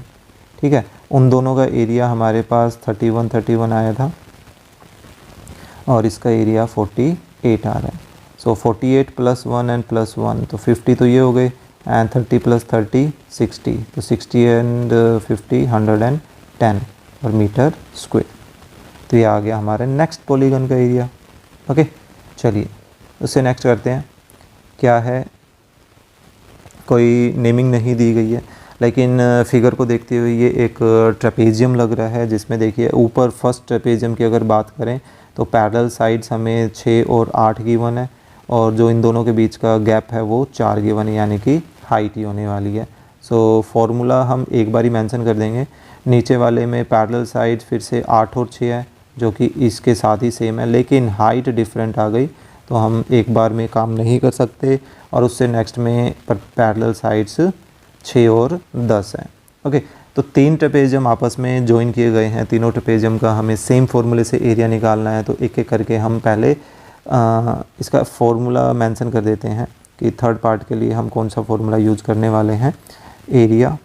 [SPEAKER 1] ठीक है। उन दोनों का एरिया हमारे पास 31 आया था और इसका एरिया 48 आ रहा है। सो 48 + 1 एंड +1 तो 50 तो ये हो गए, एंड 30 + 30 60, तो 60 एंड 50 110 और मीटर स्क्वायर। तो ये आ गया हमारे नेक्स्ट पॉलीगन का एरिया। ओके, चलिए उससे नेक्स्ट करते हैं। क्या है, कोई नेमिंग नहीं दी गई है, लेकिन फिगर को देखते हुए ये एक ट्रेपेजियम लग रहा है, जिसमें देखिए ऊपर फर्स्ट ट्रेपेजियम की अगर बात करें तो पैरेलल साइड्स हमें 6 और 8 गिवन है, और जो इन दोनों के बीच का गैप है वो 4 गिवन है, यानी कि हाइट ही होने वाली है। सो फॉर्मूला हम एक बार ही मेंशन कर देंगे। नीचे वाले में पैरेलल साइड फिर से 8 और 6 है, जो कि इसके साथ ही सेम है, लेकिन हाइट डिफरेंट आ गई, तो हम एक बार में काम नहीं कर सकते, और उससे नेक्स्ट में पैरेलल साइड्स 6 और 10 हैं। ओके, तो 3 ट्रेपेजियम आपस में ज्वाइन किए गए हैं। तीनों ट्रेपेजियम का हमें सेम फॉर्मूले से एरिया निकालना है, तो एक एक करके हम पहले इसका फॉर्मूला मेंशन कर देते हैं कि थर्ड पार्ट के लिए हम कौन सा फॉर्मूला यूज करने वाले हैं। एरिया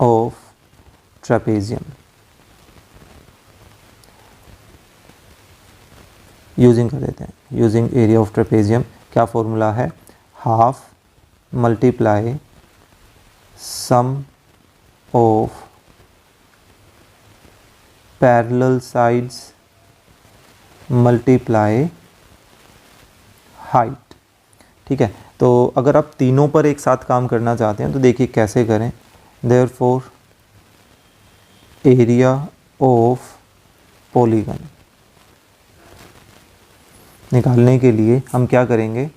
[SPEAKER 1] ऑफ ट्रेपेजियम यूजिंग कर देते हैं, यूजिंग एरिया ऑफ ट्रेपेजियम। क्या फॉर्मूला है? Half multiply sum of parallel sides multiply height, ठीक है। तो अगर आप तीनों पर एक साथ काम करना चाहते हैं तो देखिए कैसे करें। देयरफॉर एरिया ऑफ पॉलीगन निकालने के लिए हम क्या करेंगे?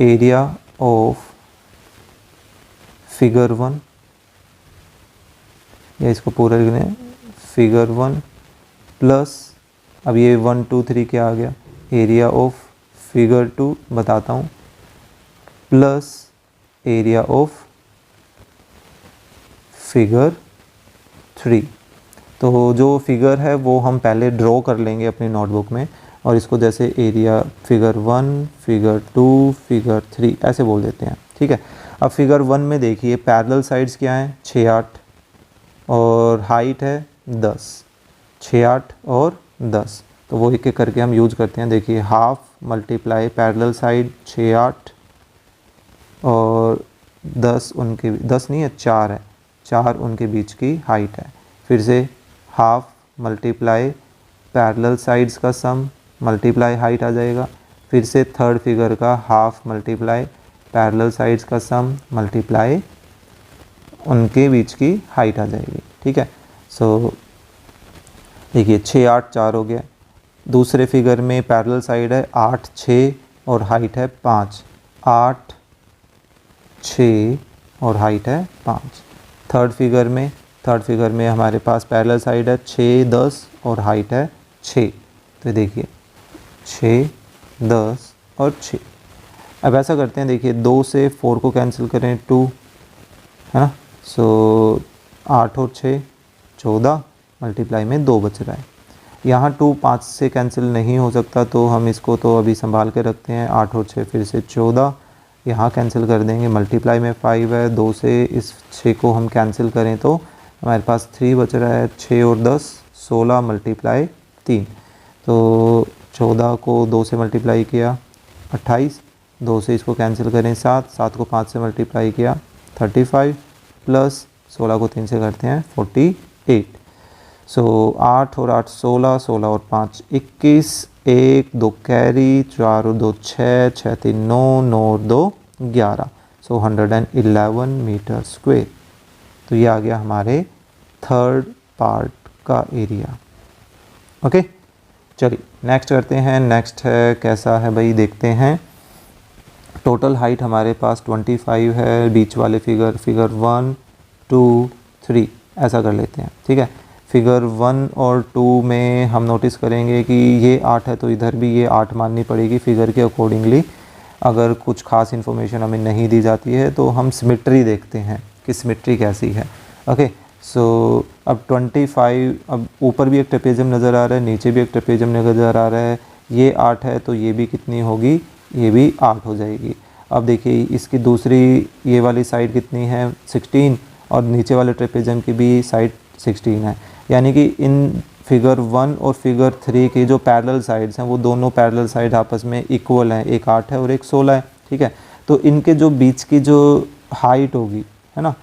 [SPEAKER 1] एरिया ऑफ फिगर 1, या इसको पूरा लिखें फिगर 1 प्लस, अब ये 1 2 3 क्या आ गया? एरिया ऑफ फिगर 2 बताता हूँ, प्लस एरिया ऑफ फिगर 3। तो जो फिगर है वो हम पहले ड्रॉ कर लेंगे अपनी नोटबुक में, और इसको जैसे एरिया फिगर 1 फिगर 2 फिगर 3 ऐसे बोल देते हैं, ठीक है। अब फिगर 1 में देखिए पैरेलल साइड्स क्या हैं? 6 8 और हाइट है 10, 6 8 और 10, तो वो एक एक करके हम यूज करते हैं। देखिए हाफ मल्टीप्लाई पैरेलल साइड 6 8 और 10 उनके 10 नहीं है 4 है, 4 उनके बीच की हाइट है। फिर से हाफ मल्टीप्लाई पैरेलल साइड्स का सम मल्टीप्लाई हाइट आ जाएगा। फिर से थर्ड फिगर का हाफ मल्टीप्लाई पैरेलल साइड्स का सम मल्टीप्लाई उनके बीच की हाइट आ जाएगी। ठीक है, सो देखिए 6 8 4 हो गया। दूसरे फिगर में पैरेलल साइड है 8 6 और हाइट है 5, 8 6 और हाइट है 5। थर्ड फिगर में हमारे पास पैरेलल साइड है 6 10 और हाइट है 6। तो देखिए 6 10 और 6। अब ऐसा करते हैं, देखिए 2 से 4 को कैंसिल करें 2 है ना, सो 8 और 6 14 मल्टीप्लाई में 2 बच रहा है। यहाँ 2 5 से कैंसिल नहीं हो सकता तो हम इसको तो अभी संभाल के रखते हैं। 8 और 6 फिर से 14, यहाँ कैंसिल कर देंगे, मल्टीप्लाई में 5 है। 2 से इस 6 को हम कैंसिल करें तो हमारे पास 3 बच रहा है। 6 और 10 16 मल्टीप्लाई 3, तो 14 को 2 से मल्टीप्लाई किया 28, 2 से इसको कैंसिल करें 7, 7 को 5 से मल्टीप्लाई किया 35 प्लस 16 को 3 से करते हैं 48। सो 8 और 8 16, 16 और 5 21, 1 2 कैरी, 4 और 2 6, 6 3 9, 9 और 2 11, सो 111 मीटर स्क्वायर। तो ये आ गया हमारे थर्ड पार्ट का एरिया। ओके, चलिए नेक्स्ट करते हैं। नेक्स्ट है कैसा है भाई, देखते हैं। टोटल हाइट हमारे पास 25 है। बीच वाले फिगर 1 2 3 ऐसा कर लेते हैं। ठीक है, फिगर 1 और 2 में हम नोटिस करेंगे कि ये 8 है तो इधर भी ये 8 माननी पड़ेगी फिगर के अकॉर्डिंगली। अगर कुछ खास इन्फॉर्मेशन हमें नहीं दी जाती है तो हम सिमेट्री देखते हैं कि सिमेट्री कैसी है। ओके, सो अब 25, अब ऊपर भी एक ट्रेपेजियम नज़र आ रहा है, नीचे भी एक ट्रेपेजियम नज़र आ रहा है। ये 8 है तो ये भी कितनी होगी, ये भी 8 हो जाएगी। अब देखिए इसकी दूसरी ये वाली साइड कितनी है 16, और नीचे वाले ट्रेपेजियम की भी साइड 16 है। यानी कि इन फिगर 1 और फिगर 3 की जो पैरेलल साइड्स हैं वो दोनों पैरेलल साइड आपस में इक्वल हैं, एक 8 है और एक 16 है। ठीक है, तो इनके जो बीच की जो हाइट होगी है ना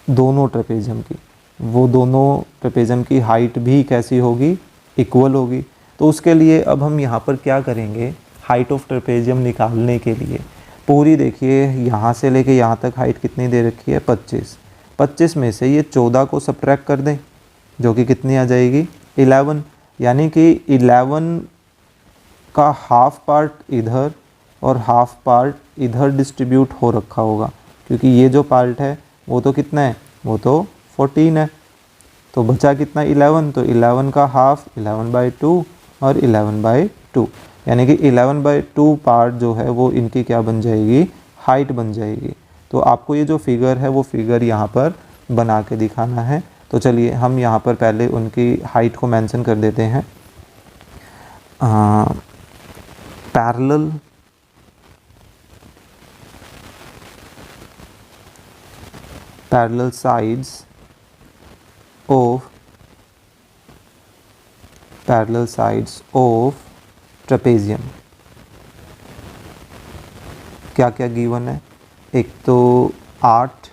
[SPEAKER 1] दोनों ट्रेपेजियम की, वो दोनों ट्रेपेजियम की हाइट भी कैसी होगी, इक्वल होगी। तो उसके लिए अब हम यहाँ पर क्या करेंगे, हाइट ऑफ ट्रेपेजियम निकालने के लिए पूरी देखिए यहाँ से लेके यहाँ तक हाइट कितनी दे रखी है 25, 25 में से ये 14 को सब्ट्रैक्ट कर दें जो कि कितनी आ जाएगी 11। यानी कि 11 का हाफ पार्ट इधर और हाफ पार्ट इधर डिस्ट्रीब्यूट हो रखा होगा, क्योंकि ये जो पार्ट है वो तो कितना है, वो तो 14 है। तो बचा कितना 11, तो 11 का हाफ 11/2 और 11/2, यानी कि 11/2 पार्ट जो है वो इनकी क्या बन जाएगी, हाइट बन जाएगी। तो आपको ये जो फिगर है वो फिगर यहाँ पर बना के दिखाना है। तो चलिए हम यहाँ पर पहले उनकी हाइट को मेंशन कर देते हैं। पैरेलल sides of ट्रेपेजियम क्या क्या गिवन है, एक तो 8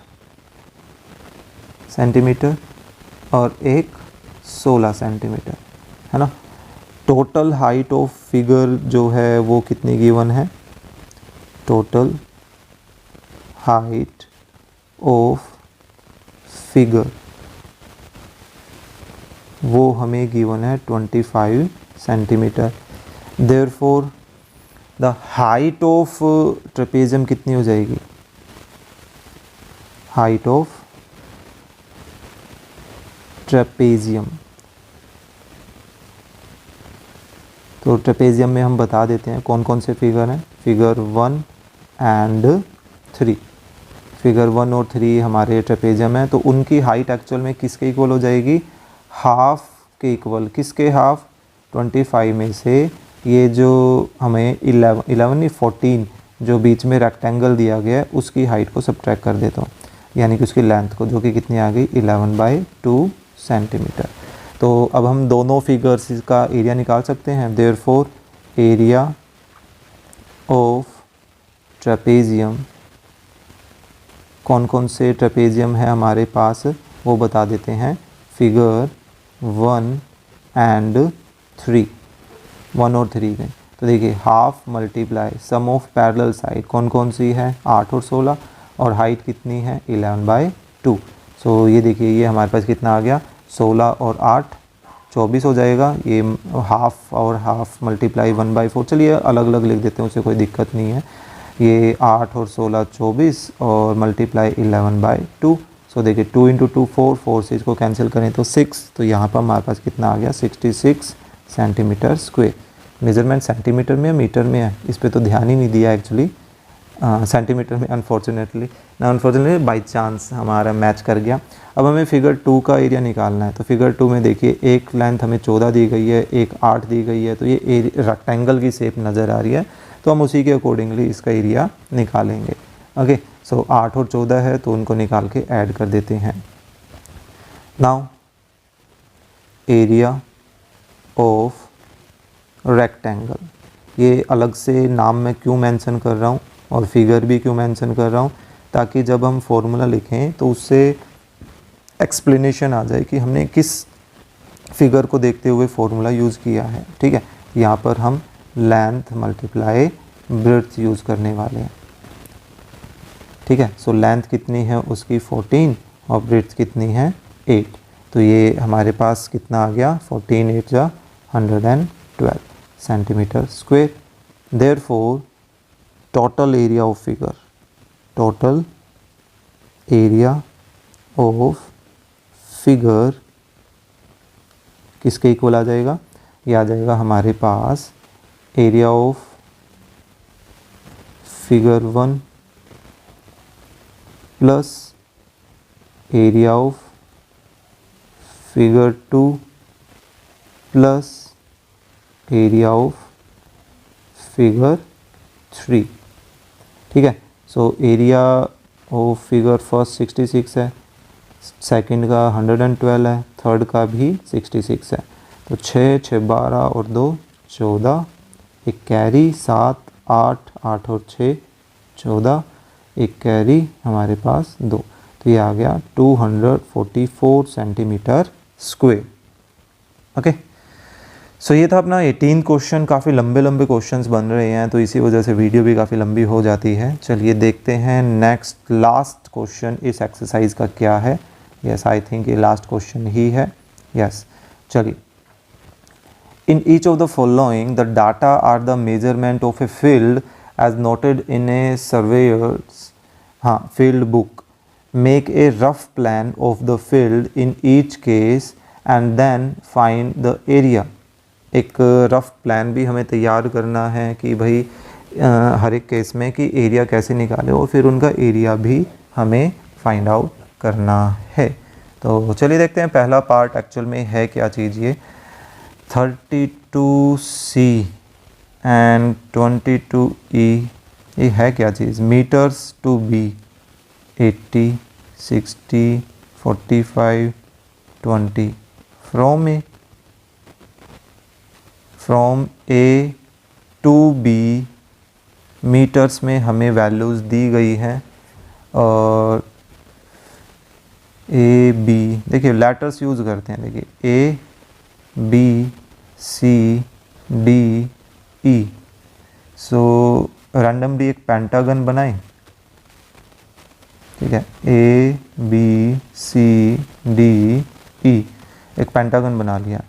[SPEAKER 1] सेंटीमीटर और एक 16 सेंटीमीटर है ना। टोटल हाइट ऑफ फिगर जो है वो कितनी गिवन है, टोटल हाइट ऑफ फिगर वो हमें गिवन है 25 centimetre. Therefore the height of trapezium कितनी हो जाएगी, हाइट ऑफ ट्रेपेजियम। तो ट्रेपेजियम में हम बता देते हैं कौन कौन से फिगर हैं, फिगर 1 एंड 3। फिगर 1 और 3 हमारे ट्रेपेजियम है, तो उनकी हाइट एक्चुअल में किसके इक्वल हो जाएगी, हाफ के इक्वल। किसके हाफ, 25 में से ये जो हमें 11 नहीं 14 जो बीच में रेक्टेंगल दिया गया है उसकी हाइट को सब्ट्रैक्ट कर देता हूँ, यानी कि उसकी लेंथ को, जो कि कितनी आ गई 11/2 सेंटीमीटर। तो अब हम दोनों फिगर्स का एरिया निकाल सकते हैं। देयरफॉर एरिया ऑफ ट्रेपेजियम, कौन कौन से ट्रेपेजियम है हमारे पास वो बता देते हैं। फिगर 1 एंड 3, 1 और 3 में तो देखिए half multiply sum of parallel side कौन कौन सी है 8 और 16, और हाइट कितनी है 11/2। सो ये देखिए ये हमारे पास कितना आ गया 16 और 8 24 हो जाएगा। ये हाफ और हाफ मल्टीप्लाई 1/4, चलिए अलग अलग लिख देते हैं, उससे कोई दिक्कत नहीं है। ये 8 और 16 24 और मल्टीप्लाई 11/2। सो देखिए 2 × 2 4, 4 से इसको कैंसिल करें तो 6, तो यहाँ पर हमारे पास कितना आ गया 66 सेंटीमीटर स्क्वायर। मेजरमेंट सेंटीमीटर में या मीटर में है, इस पर तो ध्यान ही नहीं दिया एक्चुअली। सेंटीमीटर में अनफॉर्चुनेटली बाई चांस हमारा मैच कर गया। अब हमें फिगर 2 का एरिया निकालना है। तो फिगर 2 में देखिए एक लेंथ हमें 14 दी गई है, एक 8 दी गई है, तो ये रेक्टेंगल की शेप नज़र आ रही है, तो हम उसी के अकॉर्डिंगली इसका एरिया निकालेंगे। ओके, सो 8 और 14 है तो उनको निकाल के ऐड कर देते हैं। नाउ एरिया ऑफ रेक्टेंगल, ये अलग से नाम में क्यों मेंशन कर रहा हूँ और फिगर भी क्यों मेंशन कर रहा हूँ, ताकि जब हम फॉर्मूला लिखें तो उससे एक्सप्लेनेशन आ जाए कि हमने किस फिगर को देखते हुए फॉर्मूला यूज़ किया है। ठीक है, यहाँ पर हम लेंथ मल्टीप्लाई ब्रेड्थ यूज़ करने वाले हैं। ठीक है, सो लेंथ कितनी है उसकी 14 और ब्रेड्थ कितनी है 8, तो ये हमारे पास कितना आ गया 14 8 जा 112 centimetre square. Therefore total area of figure, total area of figure किसके इक्वल आ जाएगा, ये आ जाएगा हमारे पास area of figure 1 plus area of figure 2 plus area of figure 3। ठीक है, so area of figure first 66 है, सेकंड का 112 है, थर्ड का भी 66 है, तो 6 6 12 और 2 14, एक कैरी 7 8 8 और 6 14, एक कैरी हमारे पास 2, तो ये आ गया 244 सेंटीमीटर स्क्वायर। ओके, सो ये था अपना 18 क्वेश्चन। काफ़ी लंबे लंबे क्वेश्चंस बन रहे हैं तो इसी वजह से वीडियो भी काफ़ी लंबी हो जाती है। चलिए देखते हैं नेक्स्ट लास्ट क्वेश्चन इस एक्सरसाइज का क्या है। यस, आई थिंक ये लास्ट क्वेश्चन ही है। यस, चलिए। In each of the following the data are the measurement of a field as noted in a surveyor's field book. Make a rough plan of the field in each case and then find the area. एक rough plan भी हमें तैयार करना है कि भाई हर एक case में कि एरिया कैसे निकाले, और फिर उनका एरिया भी हमें फाइंड आउट करना है। तो चलिए देखते हैं पहला पार्ट एक्चुअल में है क्या चीज़। ये 32C एंड 22E ये है क्या चीज़। Metres to B 80 60 45 20 from A to B metres में हमें वैल्यूज़ दी गई हैं, और ए बी देखिए लेटर्स यूज़ करते हैं। देखिए A B C D E, so randomly एक पेंटागन बनाएं। ठीक है, ए बी सी डी ई एक पेंटागन बना लिया।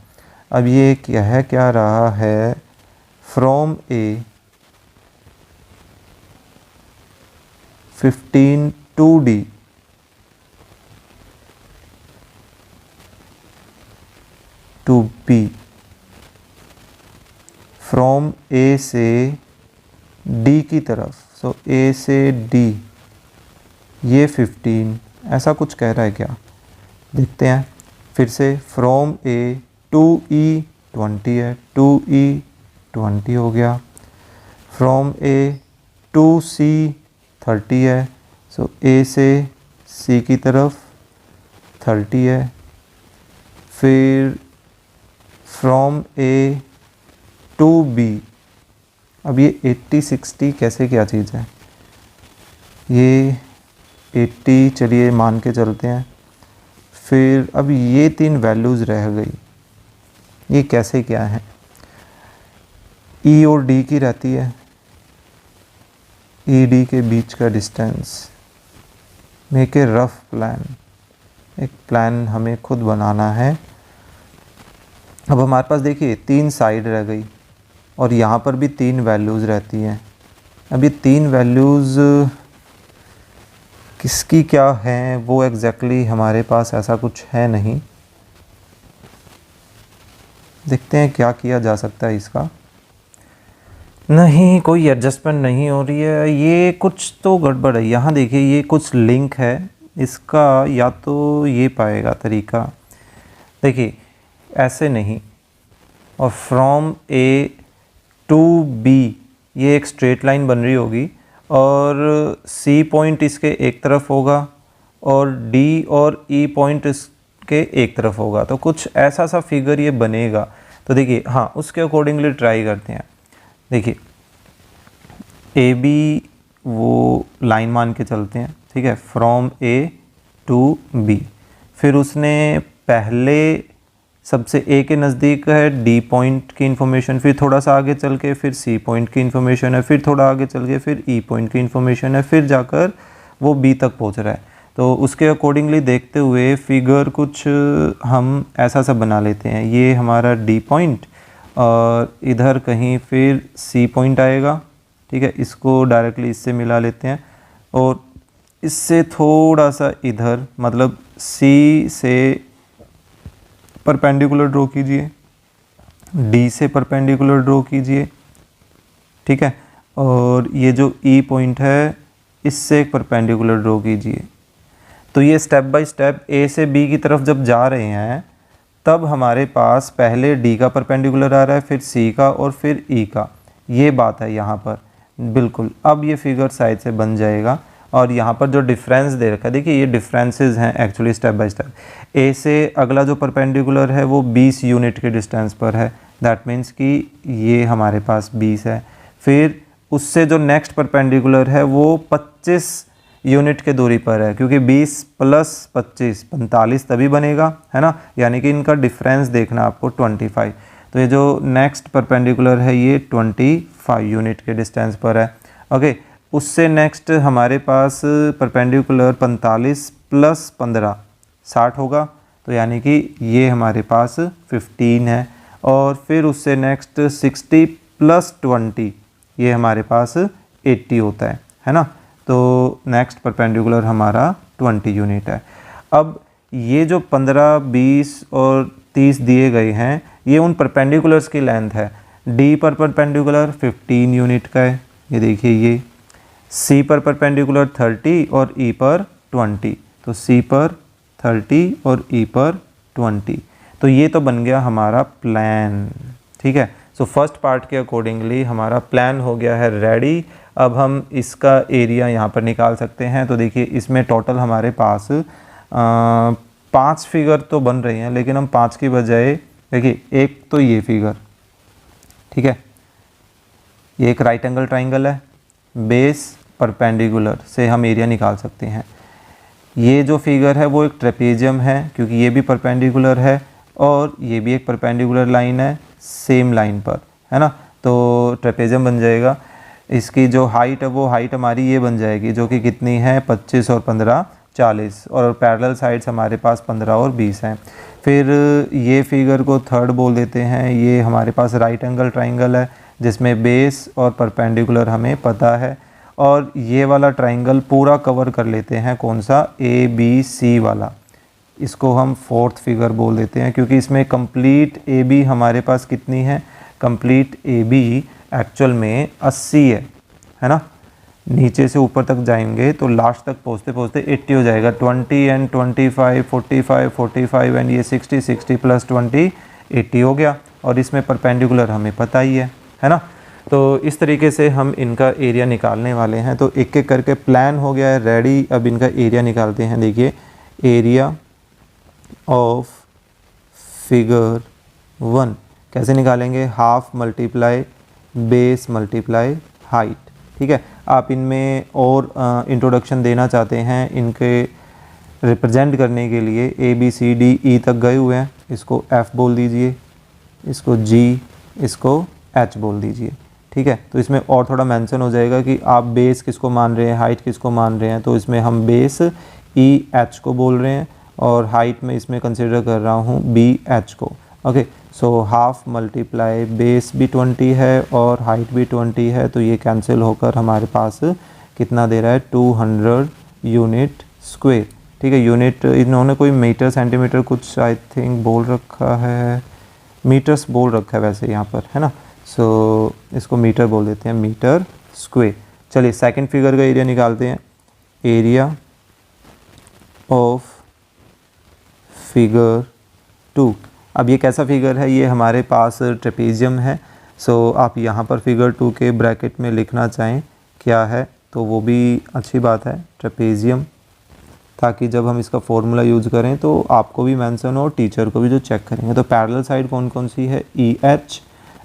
[SPEAKER 1] अब ये क्या रहा है, from A 15 to D to B, from A से डी की तरफ, सो ए से डी ये 15, ऐसा कुछ कह रहा है क्या, देखते हैं फिर से। फ्रॉम ए टू ई 20 है, टू ई 20 हो गया। फ्रॉम ए टू सी 30 है, सो ए से सी की तरफ 30 है। फिर फ्रॉम ए टू बी। अब ये 80 60 कैसे क्या चीज़ है, ये 80 चलिए मान के चलते हैं। फिर अब ये 3 वैल्यूज़ रह गई, ये कैसे क्या है, ई और डी की रहती है, ई डी के बीच का distance. Make a rough plan, एक प्लान हमें खुद बनाना है। अब हमारे पास देखिए 3 साइड रह गई और यहाँ पर भी 3 वैल्यूज़ रहती हैं। अब ये 3 वैल्यूज़ किसकी क्या हैं वो एग्जैक्टली हमारे पास ऐसा कुछ है नहीं। देखते हैं क्या किया जा सकता है इसका। नहीं, कोई एडजस्टमेंट नहीं हो रही है, ये कुछ तो गड़बड़ है। यहाँ देखिए ये कुछ लिंक है इसका, या तो ये पाएगा तरीका। देखिए ऐसे नहीं, और फ्रॉम ए टू बी ये एक स्ट्रेट लाइन बन रही होगी और सी पॉइंट इसके एक तरफ होगा और डी और ई पॉइंट इसके एक तरफ होगा, तो कुछ ऐसा सा फिगर ये बनेगा। तो देखिए हाँ, उसके अकॉर्डिंगली ट्राई करते हैं। देखिए ए बी वो लाइन मान के चलते हैं, ठीक है, फ्रॉम ए टू बी। फिर उसने पहले सबसे ए के नज़दीक है डी पॉइंट की इन्फॉर्मेशन, फिर थोड़ा सा आगे चल के फिर सी पॉइंट की इन्फॉर्मेशन है, फिर थोड़ा आगे चल के फिर ई पॉइंट की इन्फॉर्मेशन है, फिर जाकर वो बी तक पहुंच रहा है। तो उसके अकॉर्डिंगली देखते हुए फिगर कुछ हम ऐसा सा बना लेते हैं। ये हमारा डी पॉइंट और इधर कहीं फिर सी पॉइंट आएगा, ठीक है, इसको डायरेक्टली इससे मिला लेते हैं और इससे थोड़ा सा इधर, मतलब सी से परपेंडिकुलर ड्रॉ कीजिए, डी से परपेंडिकुलर ड्रॉ कीजिए, ठीक है, और ये जो ई पॉइंट है इससे एक परपेंडिकुलर ड्रॉ कीजिए। तो ये स्टेप बाय स्टेप ए से बी की तरफ जब जा रहे हैं तब हमारे पास पहले डी का परपेंडिकुलर आ रहा है, फिर सी का और फिर ई का। ये बात है यहाँ पर बिल्कुल। अब ये फिगर साइड से बन जाएगा और यहाँ पर जो डिफरेंस दे रखा है, देखिए ये डिफरेंसेस हैं एक्चुअली स्टेप बाय स्टेप। ए से अगला जो परपेंडिकुलर है वो 20 यूनिट के डिस्टेंस पर है, दैट मीन्स कि ये हमारे पास 20 है। फिर उससे जो नेक्स्ट परपेंडिकुलर है वो 25 यूनिट के दूरी पर है, क्योंकि 20 प्लस 25 45 तभी बनेगा, है ना, यानी कि इनका डिफरेंस देखना आपको 25। तो ये जो नेक्स्ट परपेंडिकुलर है ये 25 यूनिट के डिस्टेंस पर है। ओके, उससे नेक्स्ट हमारे पास परपेंडिकुलर 45 प्लस 15 60 होगा, तो यानी कि ये हमारे पास 15 है। और फिर उससे नेक्स्ट 60 प्लस 20 ये हमारे पास 80 होता है ना। तो नेक्स्ट परपेंडिकुलर हमारा 20 यूनिट है। अब ये जो 15 20 और 30 दिए गए हैं ये उन परपेंडिकुलर्स की लेंथ है। डी पर परपेंडिकुलर 15 यूनिट का है, ये देखिए ये। सी पर परपेंडिकुलर 30 और ई पर 20, तो सी पर 30 और ई पर 20। तो ये तो बन गया हमारा प्लान, ठीक है। सो फर्स्ट पार्ट के अकॉर्डिंगली हमारा प्लान हो गया है रेडी। अब हम इसका एरिया यहाँ पर निकाल सकते हैं। तो देखिए इसमें टोटल हमारे पास 5 फिगर तो बन रही हैं, लेकिन हम 5 की बजाय देखिए एक तो ये फिगर, ठीक है, ये एक राइट एंगल ट्राइंगल है, बेस परपेंडिकुलर से हम एरिया निकाल सकते हैं। ये जो फिगर है वो एक ट्रेपेजियम है, क्योंकि ये भी परपेंडिकुलर है और ये भी एक परपेंडिकुलर लाइन है सेम लाइन पर, है ना, तो ट्रेपेजियम बन जाएगा। इसकी जो हाइट है वो हाइट हमारी ये बन जाएगी, जो कि कितनी है 25 और 15 40, और पैरेलल साइड्स हमारे पास 15 और 20 हैं। फिर ये फिगर को थर्ड बोल देते हैं। ये हमारे पास राइट एंगल ट्राइंगल है जिसमें बेस और परपेंडिकुलर हमें पता है, और ये वाला ट्राइंगल पूरा कवर कर लेते हैं, कौन सा, ए बी सी वाला। इसको हम फोर्थ फिगर बोल देते हैं, क्योंकि इसमें कंप्लीट ए बी हमारे पास कितनी है, कंप्लीट ए बी एक्चुअल में 80 है ना। नीचे से ऊपर तक जाएंगे तो लास्ट तक पहुँचते पहुँचते 80 हो जाएगा। 20 एंड 25 45 45 एंड ये 60 60 प्लस 20 80 हो गया, और इसमें परपेंडिकुलर हमें पता ही है ना। तो इस तरीके से हम इनका एरिया निकालने वाले हैं। तो एक एक करके प्लान हो गया है रेडी। अब इनका एरिया निकालते हैं। देखिए एरिया ऑफ फिगर 1। कैसे निकालेंगे? Half multiply base multiply height. ठीक है, आप इनमें और इंट्रोडक्शन देना चाहते हैं इनके रिप्रेजेंट करने के लिए। ABCDE तक गए हुए हैं, इसको F बोल दीजिए, इसको G, इसको H बोल दीजिए। ठीक है, तो इसमें और थोड़ा मेंशन हो जाएगा कि आप बेस किसको मान रहे हैं, हाइट किसको मान रहे हैं। तो इसमें हम बेस EH को बोल रहे हैं और हाइट में इसमें कंसिडर कर रहा हूँ BH को। ओके, सो हाफ मल्टीप्लाई बेस भी 20 है और हाइट भी 20 है, तो ये कैंसिल होकर हमारे पास कितना दे रहा है? 200 यूनिट स्क्वायर। ठीक है, यूनिट इन्होंने कोई मीटर सेंटीमीटर कुछ आई थिंक बोल रखा है, मीटर्स बोल रखा है वैसे यहाँ पर, है ना। सो इसको मीटर बोल देते हैं, मीटर स्क्वायर। चलिए सेकंड फिगर का एरिया निकालते हैं। Area of figure 2। अब ये कैसा फिगर है? ये हमारे पास ट्रेपेजियम है। सो आप यहाँ पर फिगर 2 के ब्रैकेट में लिखना चाहें क्या है तो वो भी अच्छी बात है, ट्रेपेजियम, ताकि जब हम इसका फॉर्मूला यूज़ करें तो आपको भी मेंशन हो, टीचर को भी जो चेक करेंगे। तो पैरेलल साइड कौन कौन सी है? EH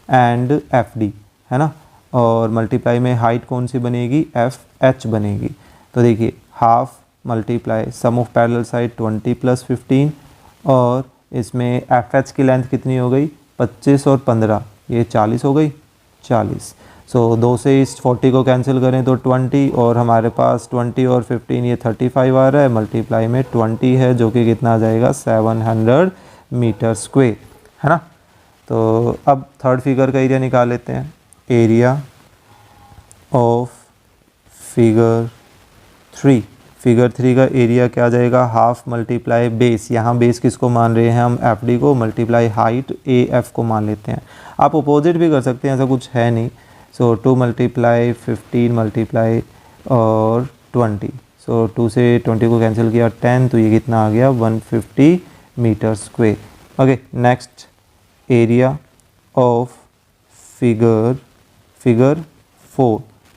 [SPEAKER 1] एंड FD, है ना। और मल्टीप्लाई में हाइट कौन सी बनेगी? FH बनेगी। तो देखिए half multiply sum of parallel side 20 + 15 और इसमें FH की लेंथ कितनी हो गई? 25 और 15, ये 40 हो गई, 40। सो 2 से इस 40 को कैंसिल करें तो 20 और हमारे पास 20 और 15 ये 35 आ रहा है। मल्टीप्लाई में 20 है जो कि कितना आ जाएगा? 700 मीटर स्क्वायर, है ना। तो अब थर्ड फिगर का एरिया निकाल लेते हैं। Area of figure 3। फिगर 3 का एरिया क्या आ जाएगा? हाफ मल्टीप्लाई बेस, यहाँ बेस किसको मान रहे हैं हम? FD को, मल्टीप्लाई हाइट AF को मान लेते हैं। आप अपोजिट भी कर सकते हैं, ऐसा कुछ है नहीं। सो 2 मल्टीप्लाई 15 मल्टीप्लाई और 20। सो 2 से 20 को कैंसिल किया 10, तो ये कितना आ गया? 150 metre square. Okay, next area of figure 4।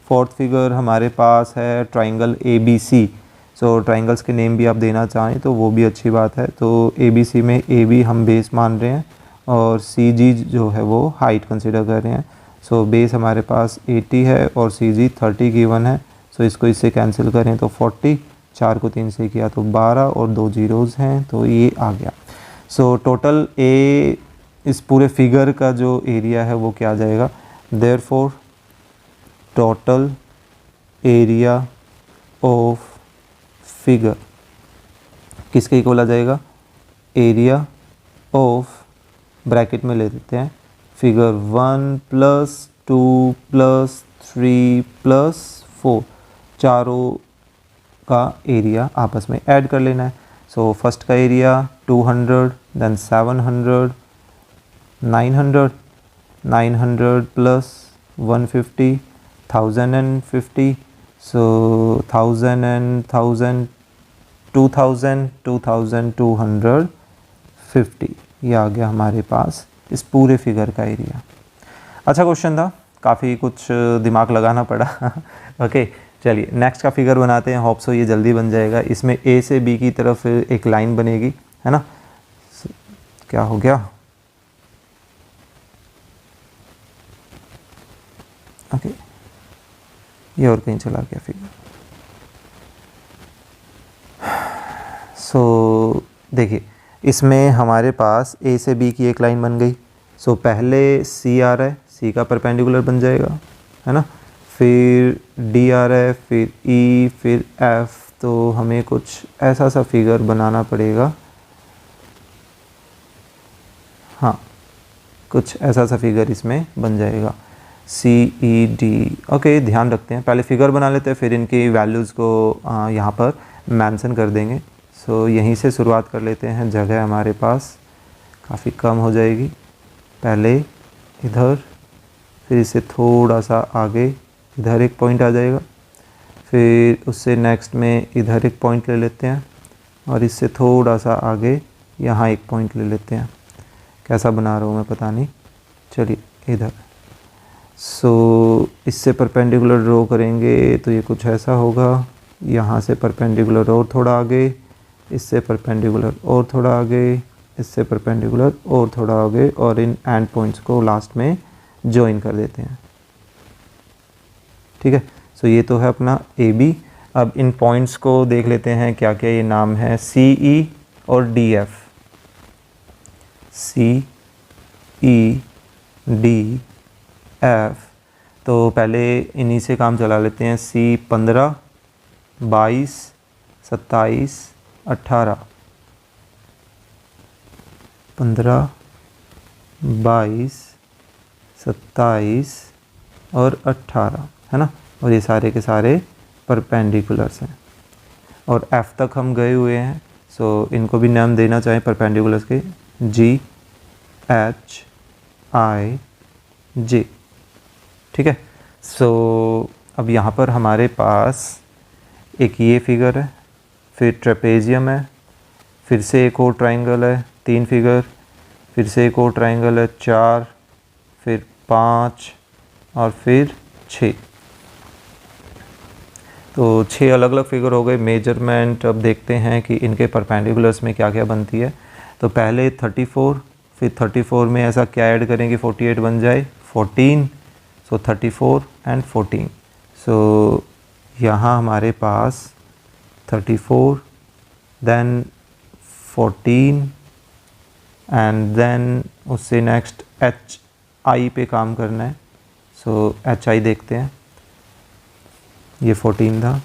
[SPEAKER 1] Fourth figure हमारे पास है ट्राइंगल ABC। सो ट्राइंगल्स के नेम भी आप देना चाहें तो वो भी अच्छी बात है। तो ABC में AB हम बेस मान रहे हैं और CG जो है वो हाइट कंसिडर कर रहे हैं। सो बेस हमारे पास 80 है और CG 30 गिवन है। सो इसको इससे कैंसिल करें तो 40, 4 को 3 से किया तो 12 और 2 जीरोज़ हैं, तो ये आ गया। सो टोटल इस पूरे फिगर का जो एरिया है वो क्या आ जाएगा? Therefore total area of figure किसके इक्वल आ जाएगा? एरिया ऑफ, ब्रैकेट में ले देते हैं, फिगर 1 + 2 + 3 + 4, चारों का एरिया आपस में ऐड कर लेना है। सो फर्स्ट का एरिया 200, देन 700, 900, 900 + 150, 1050। सो 1000 and 1000, 2000, 2250, ये आ गया हमारे पास इस पूरे फिगर का एरिया। अच्छा क्वेश्चन था, काफ़ी कुछ दिमाग लगाना पड़ा। ओके, चलिए नेक्स्ट का फिगर बनाते हैं। होप सो ये जल्दी बन जाएगा। इसमें A से B की तरफ एक लाइन बनेगी, है ना। क्या हो गया? ओके, ये और कहीं चला गया फिगर। सो देखिए इसमें हमारे पास A से B की एक लाइन बन गई। सो पहले C आ रहा है, C का परपेंडिकुलर बन जाएगा, है ना। फिर D आ रहा है, फिर E, फिर F। तो हमें कुछ ऐसा सा फिगर बनाना पड़ेगा। हाँ, कुछ ऐसा सा फिगर इसमें बन जाएगा, CED। ओके, ध्यान रखते हैं, पहले फिगर बना लेते हैं फिर इनकी वैल्यूज़ को यहाँ पर मेंशन कर देंगे। सो यहीं से शुरुआत कर लेते हैं। जगह हमारे पास काफ़ी कम हो जाएगी। पहले इधर, फिर इससे थोड़ा सा आगे इधर एक पॉइंट आ जाएगा, फिर उससे नेक्स्ट में इधर एक पॉइंट ले लेते हैं और इससे थोड़ा सा आगे यहाँ एक पॉइंट ले लेते हैं। कैसा बना रहा हूँ मैं पता नहीं, चलिए इधर। सो इससे परपेंडिकुलर ड्रॉ करेंगे तो ये कुछ ऐसा होगा। यहाँ से परपेंडिकुलर और थोड़ा आगे, इससे परपेंडिकुलर और थोड़ा आगे, इससे परपेंडिकुलर और थोड़ा आगे, और इन एंड पॉइंट्स को लास्ट में ज्वाइन कर देते हैं। ठीक है, सो ये तो है अपना ए बी। अब इन पॉइंट्स को देख लेते हैं क्या क्या ये नाम है, सी ई और डी एफ। सी ई डी एफ, तो पहले इन्हीं से काम चला लेते हैं। सी 15, 22, 27, 18, 15, 22, 27 और 18, है ना। और ये सारे के सारे परपेंडिकुलर्स हैं, और एफ़ तक हम गए हुए हैं। सो इनको भी नाम देना चाहें परपेंडिकुलर्स के, जी एच आई जे। ठीक है, सो अब यहाँ पर हमारे पास एक ये फिगर है, फिर ट्रेपेजियम है, फिर से एक और ट्रायंगल है, 3 फिगर, फिर से एक और ट्रायंगल है, 4, फिर 5 और फिर 6। तो 6 अलग अलग फिगर हो गए। मेजरमेंट अब देखते हैं कि इनके परपेंडिकुलर्स में क्या क्या बनती है। तो पहले 34, फिर 34 में ऐसा क्या ऐड करें कि 48 बन जाए, 14। सो 34 एंड 14। सो यहाँ हमारे पास 34, देन 14 एंड देन उससे नेक्स्ट एच आई पे काम करना है। सो एच आई देखते हैं, ये 14 था।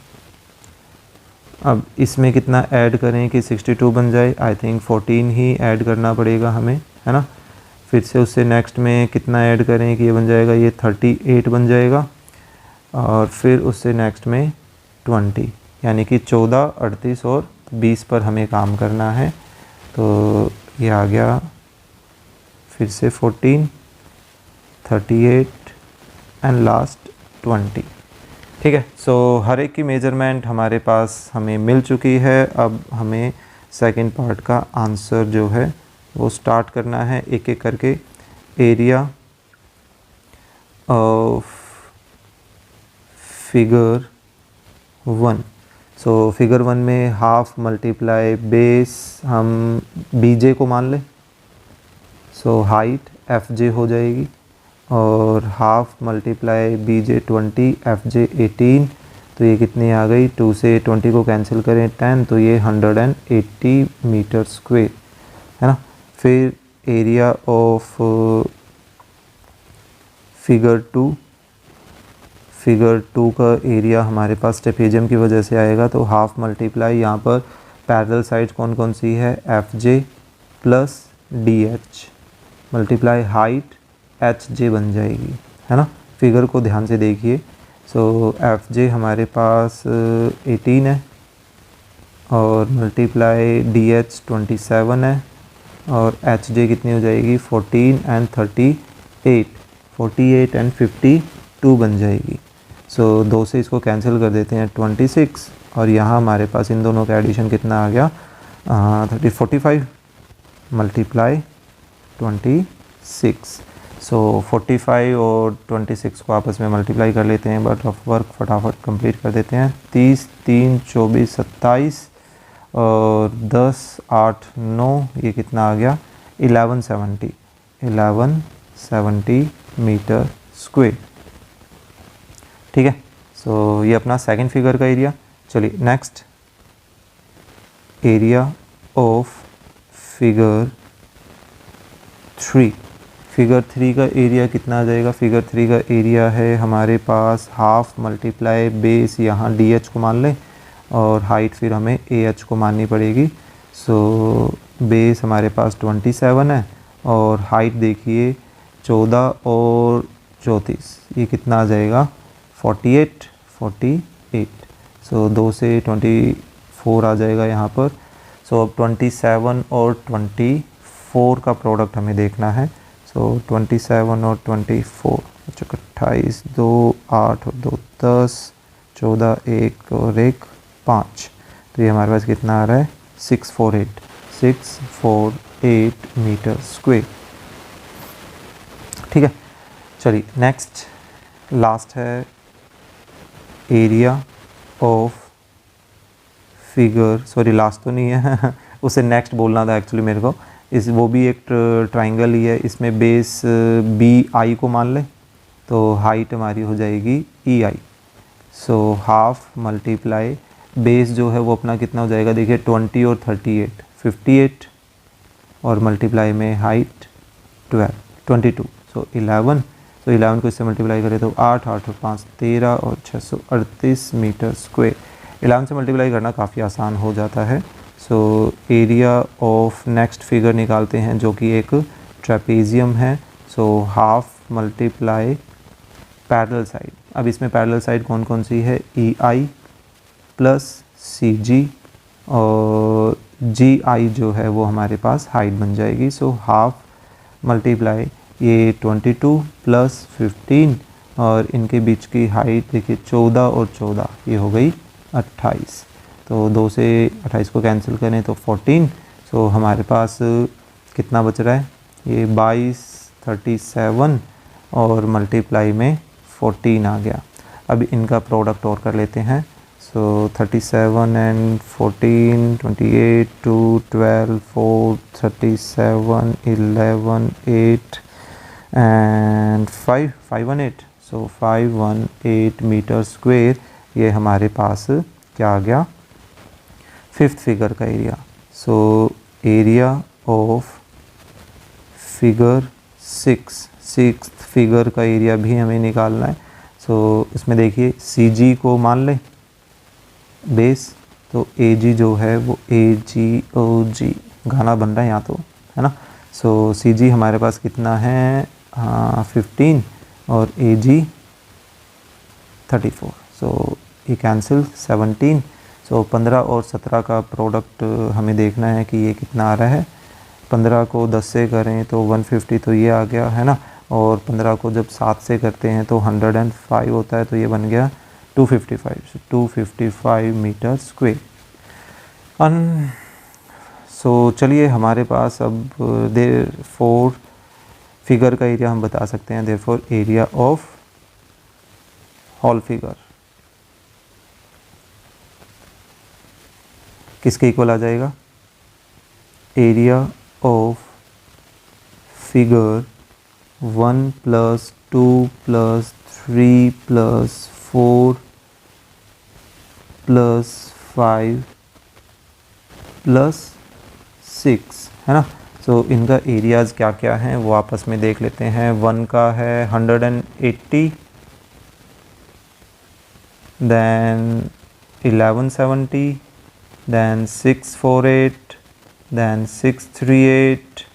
[SPEAKER 1] अब इसमें कितना ऐड करें कि 62 बन जाए, आई थिंक 14 ही ऐड करना पड़ेगा हमें, है ना। फिर से उससे नेक्स्ट में कितना ऐड करें कि ये बन जाएगा, ये 38 बन जाएगा। और फिर उससे नेक्स्ट में 20, यानी कि 14, 38 और 20 पर हमें काम करना है। तो ये आ गया, फिर से 14, 38 एंड लास्ट 20। ठीक है, सो हर एक की मेजरमेंट हमारे पास हमें मिल चुकी है। अब हमें सेकंड पार्ट का आंसर जो है वो स्टार्ट करना है एक एक करके। Area of figure 1। So figure 1 में हाफ मल्टीप्लाई बेस, हम बीजे को मान लें। सो हाइट एफ जे हो जाएगी, और half multiply B J 20, F J 18। तो ये कितनी आ गई, 2 से 20 को कैंसिल करें 10, तो ये 180 मीटर स्क्वायर, है ना। फिर एरिया ऑफ फिगर 2। फिगर 2 का एरिया हमारे पास ट्रेपेजियम की वजह से आएगा, तो हाफ मल्टीप्लाई यहाँ पर पैरेलल साइड कौन कौन सी है, F J plus D H multiply height H J बन जाएगी, है ना। फिगर को ध्यान से देखिए। सो एफ जे हमारे पास 18 है, और मल्टीप्लाई डी एच 27 है, और एच जे कितनी हो जाएगी, 14 एंड 38, 48 एंड 52 बन जाएगी। सो 2 से इसको कैंसिल कर देते हैं 26, और यहाँ हमारे पास इन दोनों का एडिशन कितना आ गया, 45 मल्टीप्लाई 26। सो 45 और 26 को आपस में मल्टीप्लाई कर लेते हैं, बट ऑफ वर्क फटाफट कंप्लीट कर देते हैं। 30, 3, 24, 27 और 10, 8, 9, ये कितना आ गया, 1170 मीटर स्क्वायर। ठीक है, सो ये अपना सेकंड फिगर का एरिया। चलिए next, area of figure 3। Figure 3 का एरिया कितना आ जाएगा, फिगर 3 का एरिया है हमारे पास हाफ मल्टीप्लाई बेस, यहाँ डी एच को मान लें, और हाइट फिर हमें ए एच को माननी पड़ेगी। सो बेस हमारे पास 27 है, और हाइट देखिए 14 और 34, ये कितना आ जाएगा, 48। सो 2 से 24 आ जाएगा यहाँ पर। सो अब 27 और 24 का प्रोडक्ट हमें देखना है। सो 27 और 24, 28, 2, 8 और 2, 10, 14, 1 और 1, 5। तो ये हमारे पास कितना आ रहा है, 648 मीटर स्क्वायर। ठीक है, चलिए नेक्स्ट, लास्ट है area of figure, sorry last तो नहीं है उसे नेक्स्ट बोलना था एक्चुअली मेरे को। इस वो भी एक ट्राइंगल ही है, इसमें बेस बी आई को मान लें तो हाइट हमारी हो जाएगी ई आई। सो हाफ मल्टीप्लाई बेस जो है वो अपना कितना हो जाएगा, देखिए 20 और 38 58 और मल्टीप्लाई में हाइट 22 सो 11। तो 11 को इससे मल्टीप्लाई करें तो 8 8 और 5 13 और 638 मीटर स्क्वायर। 11 से मल्टीप्लाई करना काफ़ी आसान हो जाता है। So area of next figure निकालते हैं जो कि एक ट्रेपेजियम है। सो हाफ मल्टीप्लाई पैरेलल साइड। अब इसमें पैरेलल साइड कौन कौन सी है, ई आई प्लस सी जी और जी आई जो है वो हमारे पास हाइट बन जाएगी। सो हाफ मल्टीप्लाई ये 22 प्लस 15 और इनके बीच की हाइट देखिए 14 और 14 ये हो गई 28। तो 2 से 28 को कैंसिल करें तो 14। सो हमारे पास कितना बच रहा है, ये 22 37 और मल्टीप्लाई में 14 आ गया। अब इनका प्रोडक्ट और कर लेते हैं। So 37 and 14 28 2 12 4 37 11 8 and 5 518। So 518 metre square ये हमारे पास क्या आ गया, फिफ्थ फिगर का एरिया। So area of figure 6 figure का एरिया भी हमें निकालना है। सो इसमें देखिए सी जी को मान लें बेस, तो ए जी जो है वो ए जी ओ जी गाना बन रहा है यहाँ तो, है ना। सो सी जी हमारे पास कितना है 15 और ए जी 34। सो ये कैंसिल 17। सो 15 और 17 का प्रोडक्ट हमें देखना है कि ये कितना आ रहा है। 15 को 10 से करें तो 150 तो ये आ गया, है ना। और 15 को जब 7 से करते हैं तो 105 होता है, तो ये बन गया 255। 255 मीटर स्क्वायर। सो चलिए हमारे पास अब देयर फोर फिगर का एरिया हम बता सकते हैं। Therefore area of whole figure किसके इक्वल आ जाएगा, एरिया ऑफ फिगर 1 + 2 + 3 + 4 + 5 + 6, है ना। सो इनका एरियाज़ क्या क्या हैं वो आपस में देख लेते हैं। 1 का है 180, then 1170, then 648, then 638,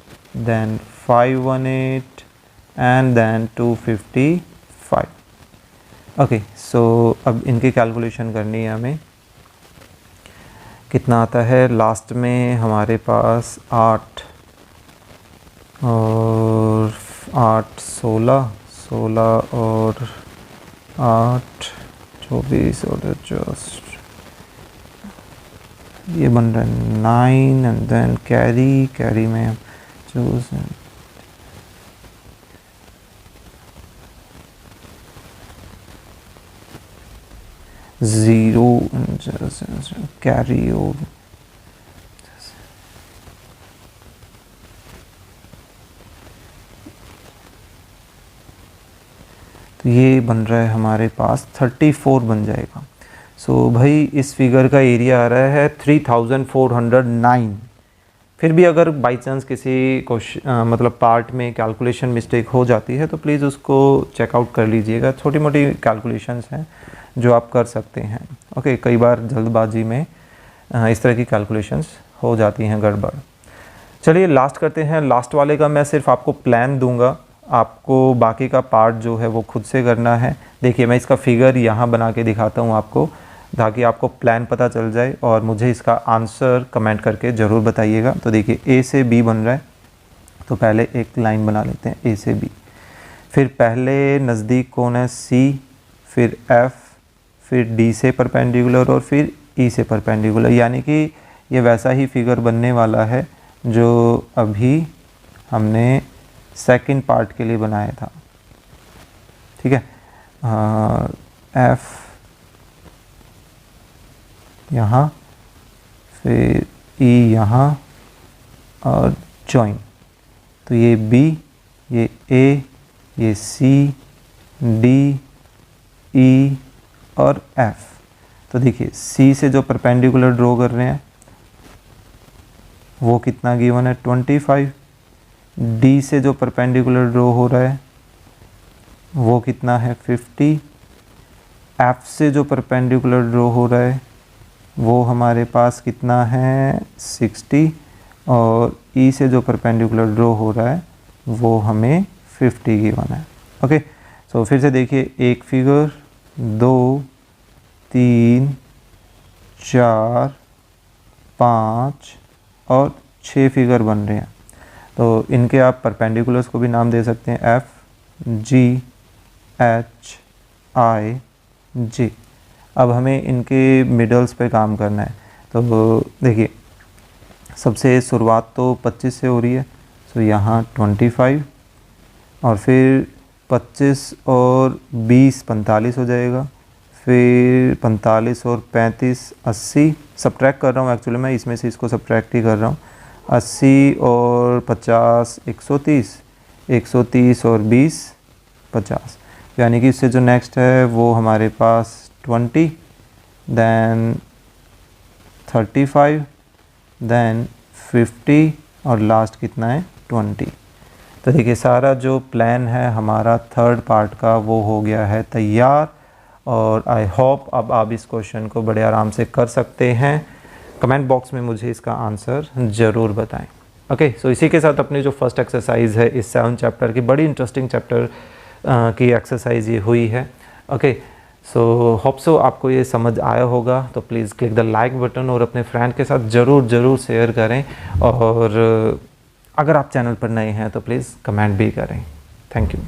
[SPEAKER 1] then 518 and then 255। Okay, सो अब इनकी कैलकुलेशन करनी है हमें। कितना आता है, लास्ट में हमारे पास 8 और 8 16 और 8 24 और जस्ट ये बन रहा है 9 एंड देन कैरी में हम चूज 0 and कैरी ओवर। तो ये बन रहा है हमारे पास 34 बन जाएगा। सो भाई इस फिगर का एरिया आ रहा है 3409। फिर भी अगर बाई चांस किसी क्वेश्चन मतलब पार्ट में कैलकुलेशन मिस्टेक हो जाती है तो प्लीज़ उसको चेकआउट कर लीजिएगा। छोटी मोटी कैलकुलेशंस हैं जो आप कर सकते हैं। ओके, कई बार जल्दबाजी में इस तरह की कैलकुलेशंस हो जाती हैं गड़बड़। चलिए लास्ट करते हैं। लास्ट वाले का मैं सिर्फ आपको प्लान दूंगा, आपको बाकी का पार्ट जो है वो खुद से करना है। देखिए मैं इसका फिगर यहाँ बना के दिखाता हूँ आपको, ताकि आपको प्लान पता चल जाए और मुझे इसका आंसर कमेंट करके ज़रूर बताइएगा। तो देखिए ए से बी बन रहा है, तो पहले एक लाइन बना लेते हैं ए से बी। फिर पहले नज़दीक कौन है, सी, फिर एफ़, फिर डी से परपेंडिकुलर और फिर ई से परपेंडिकुलर। यानी कि ये वैसा ही फिगर बनने वाला है जो अभी हमने सेकंड पार्ट के लिए बनाया था। ठीक है, एफ यहाँ, फिर ई यहाँ और जॉइन। तो ये बी, ये ए, ये सी, डी, ई और एफ। तो देखिए सी से जो परपेंडिकुलर ड्रॉ कर रहे हैं वो कितना गिवन है 25। डी से जो परपेंडिकुलर ड्रॉ हो रहा है वो कितना है 50। एफ से जो परपेंडिकुलर ड्रॉ हो रहा है वो हमारे पास कितना है 60। और ई से जो परपेंडिकुलर ड्रॉ हो रहा है वो हमें 50 गिवन है। ओके, सो फिर से देखिए, एक फिगर, 2, 3, 4, 5 और 6 फिगर बन रहे हैं। तो इनके आप परपेंडिकुलर्स को भी नाम दे सकते हैं, एफ, जी, एच, आई, जी। अब हमें इनके मिडल्स पे काम करना है। तो देखिए सबसे शुरुआत तो 25 से हो रही है, तो यहाँ 25 और फिर 25 और 20 45 हो जाएगा, फिर 45 और 35 80। सब्ट्रैक्ट कर रहा हूँ एक्चुअली, मैं इसमें से इसको सब्ट्रैक्ट ही कर रहा हूँ। 80 और 50 130, 130 और 20 50। यानी कि इससे जो नेक्स्ट है वो हमारे पास 20, देन 35, देन 50 और लास्ट कितना है 20। तो देखिए सारा जो प्लान है हमारा थर्ड पार्ट का वो हो गया है तैयार। और आई होप अब आप इस क्वेश्चन को बड़े आराम से कर सकते हैं। कमेंट बॉक्स में मुझे इसका आंसर ज़रूर बताएं। ओके, सो इसी के साथ अपनी जो फर्स्ट एक्सरसाइज है इस 7 चैप्टर की, बड़ी इंटरेस्टिंग चैप्टर की एक्सरसाइज ये हुई है। ओके, सो होप सो आपको ये समझ आया होगा। तो please click the like button और अपने फ्रेंड के साथ ज़रूर शेयर करें। और अगर आप चैनल पर नए हैं तो प्लीज़ कमेंट भी करें। Thank you.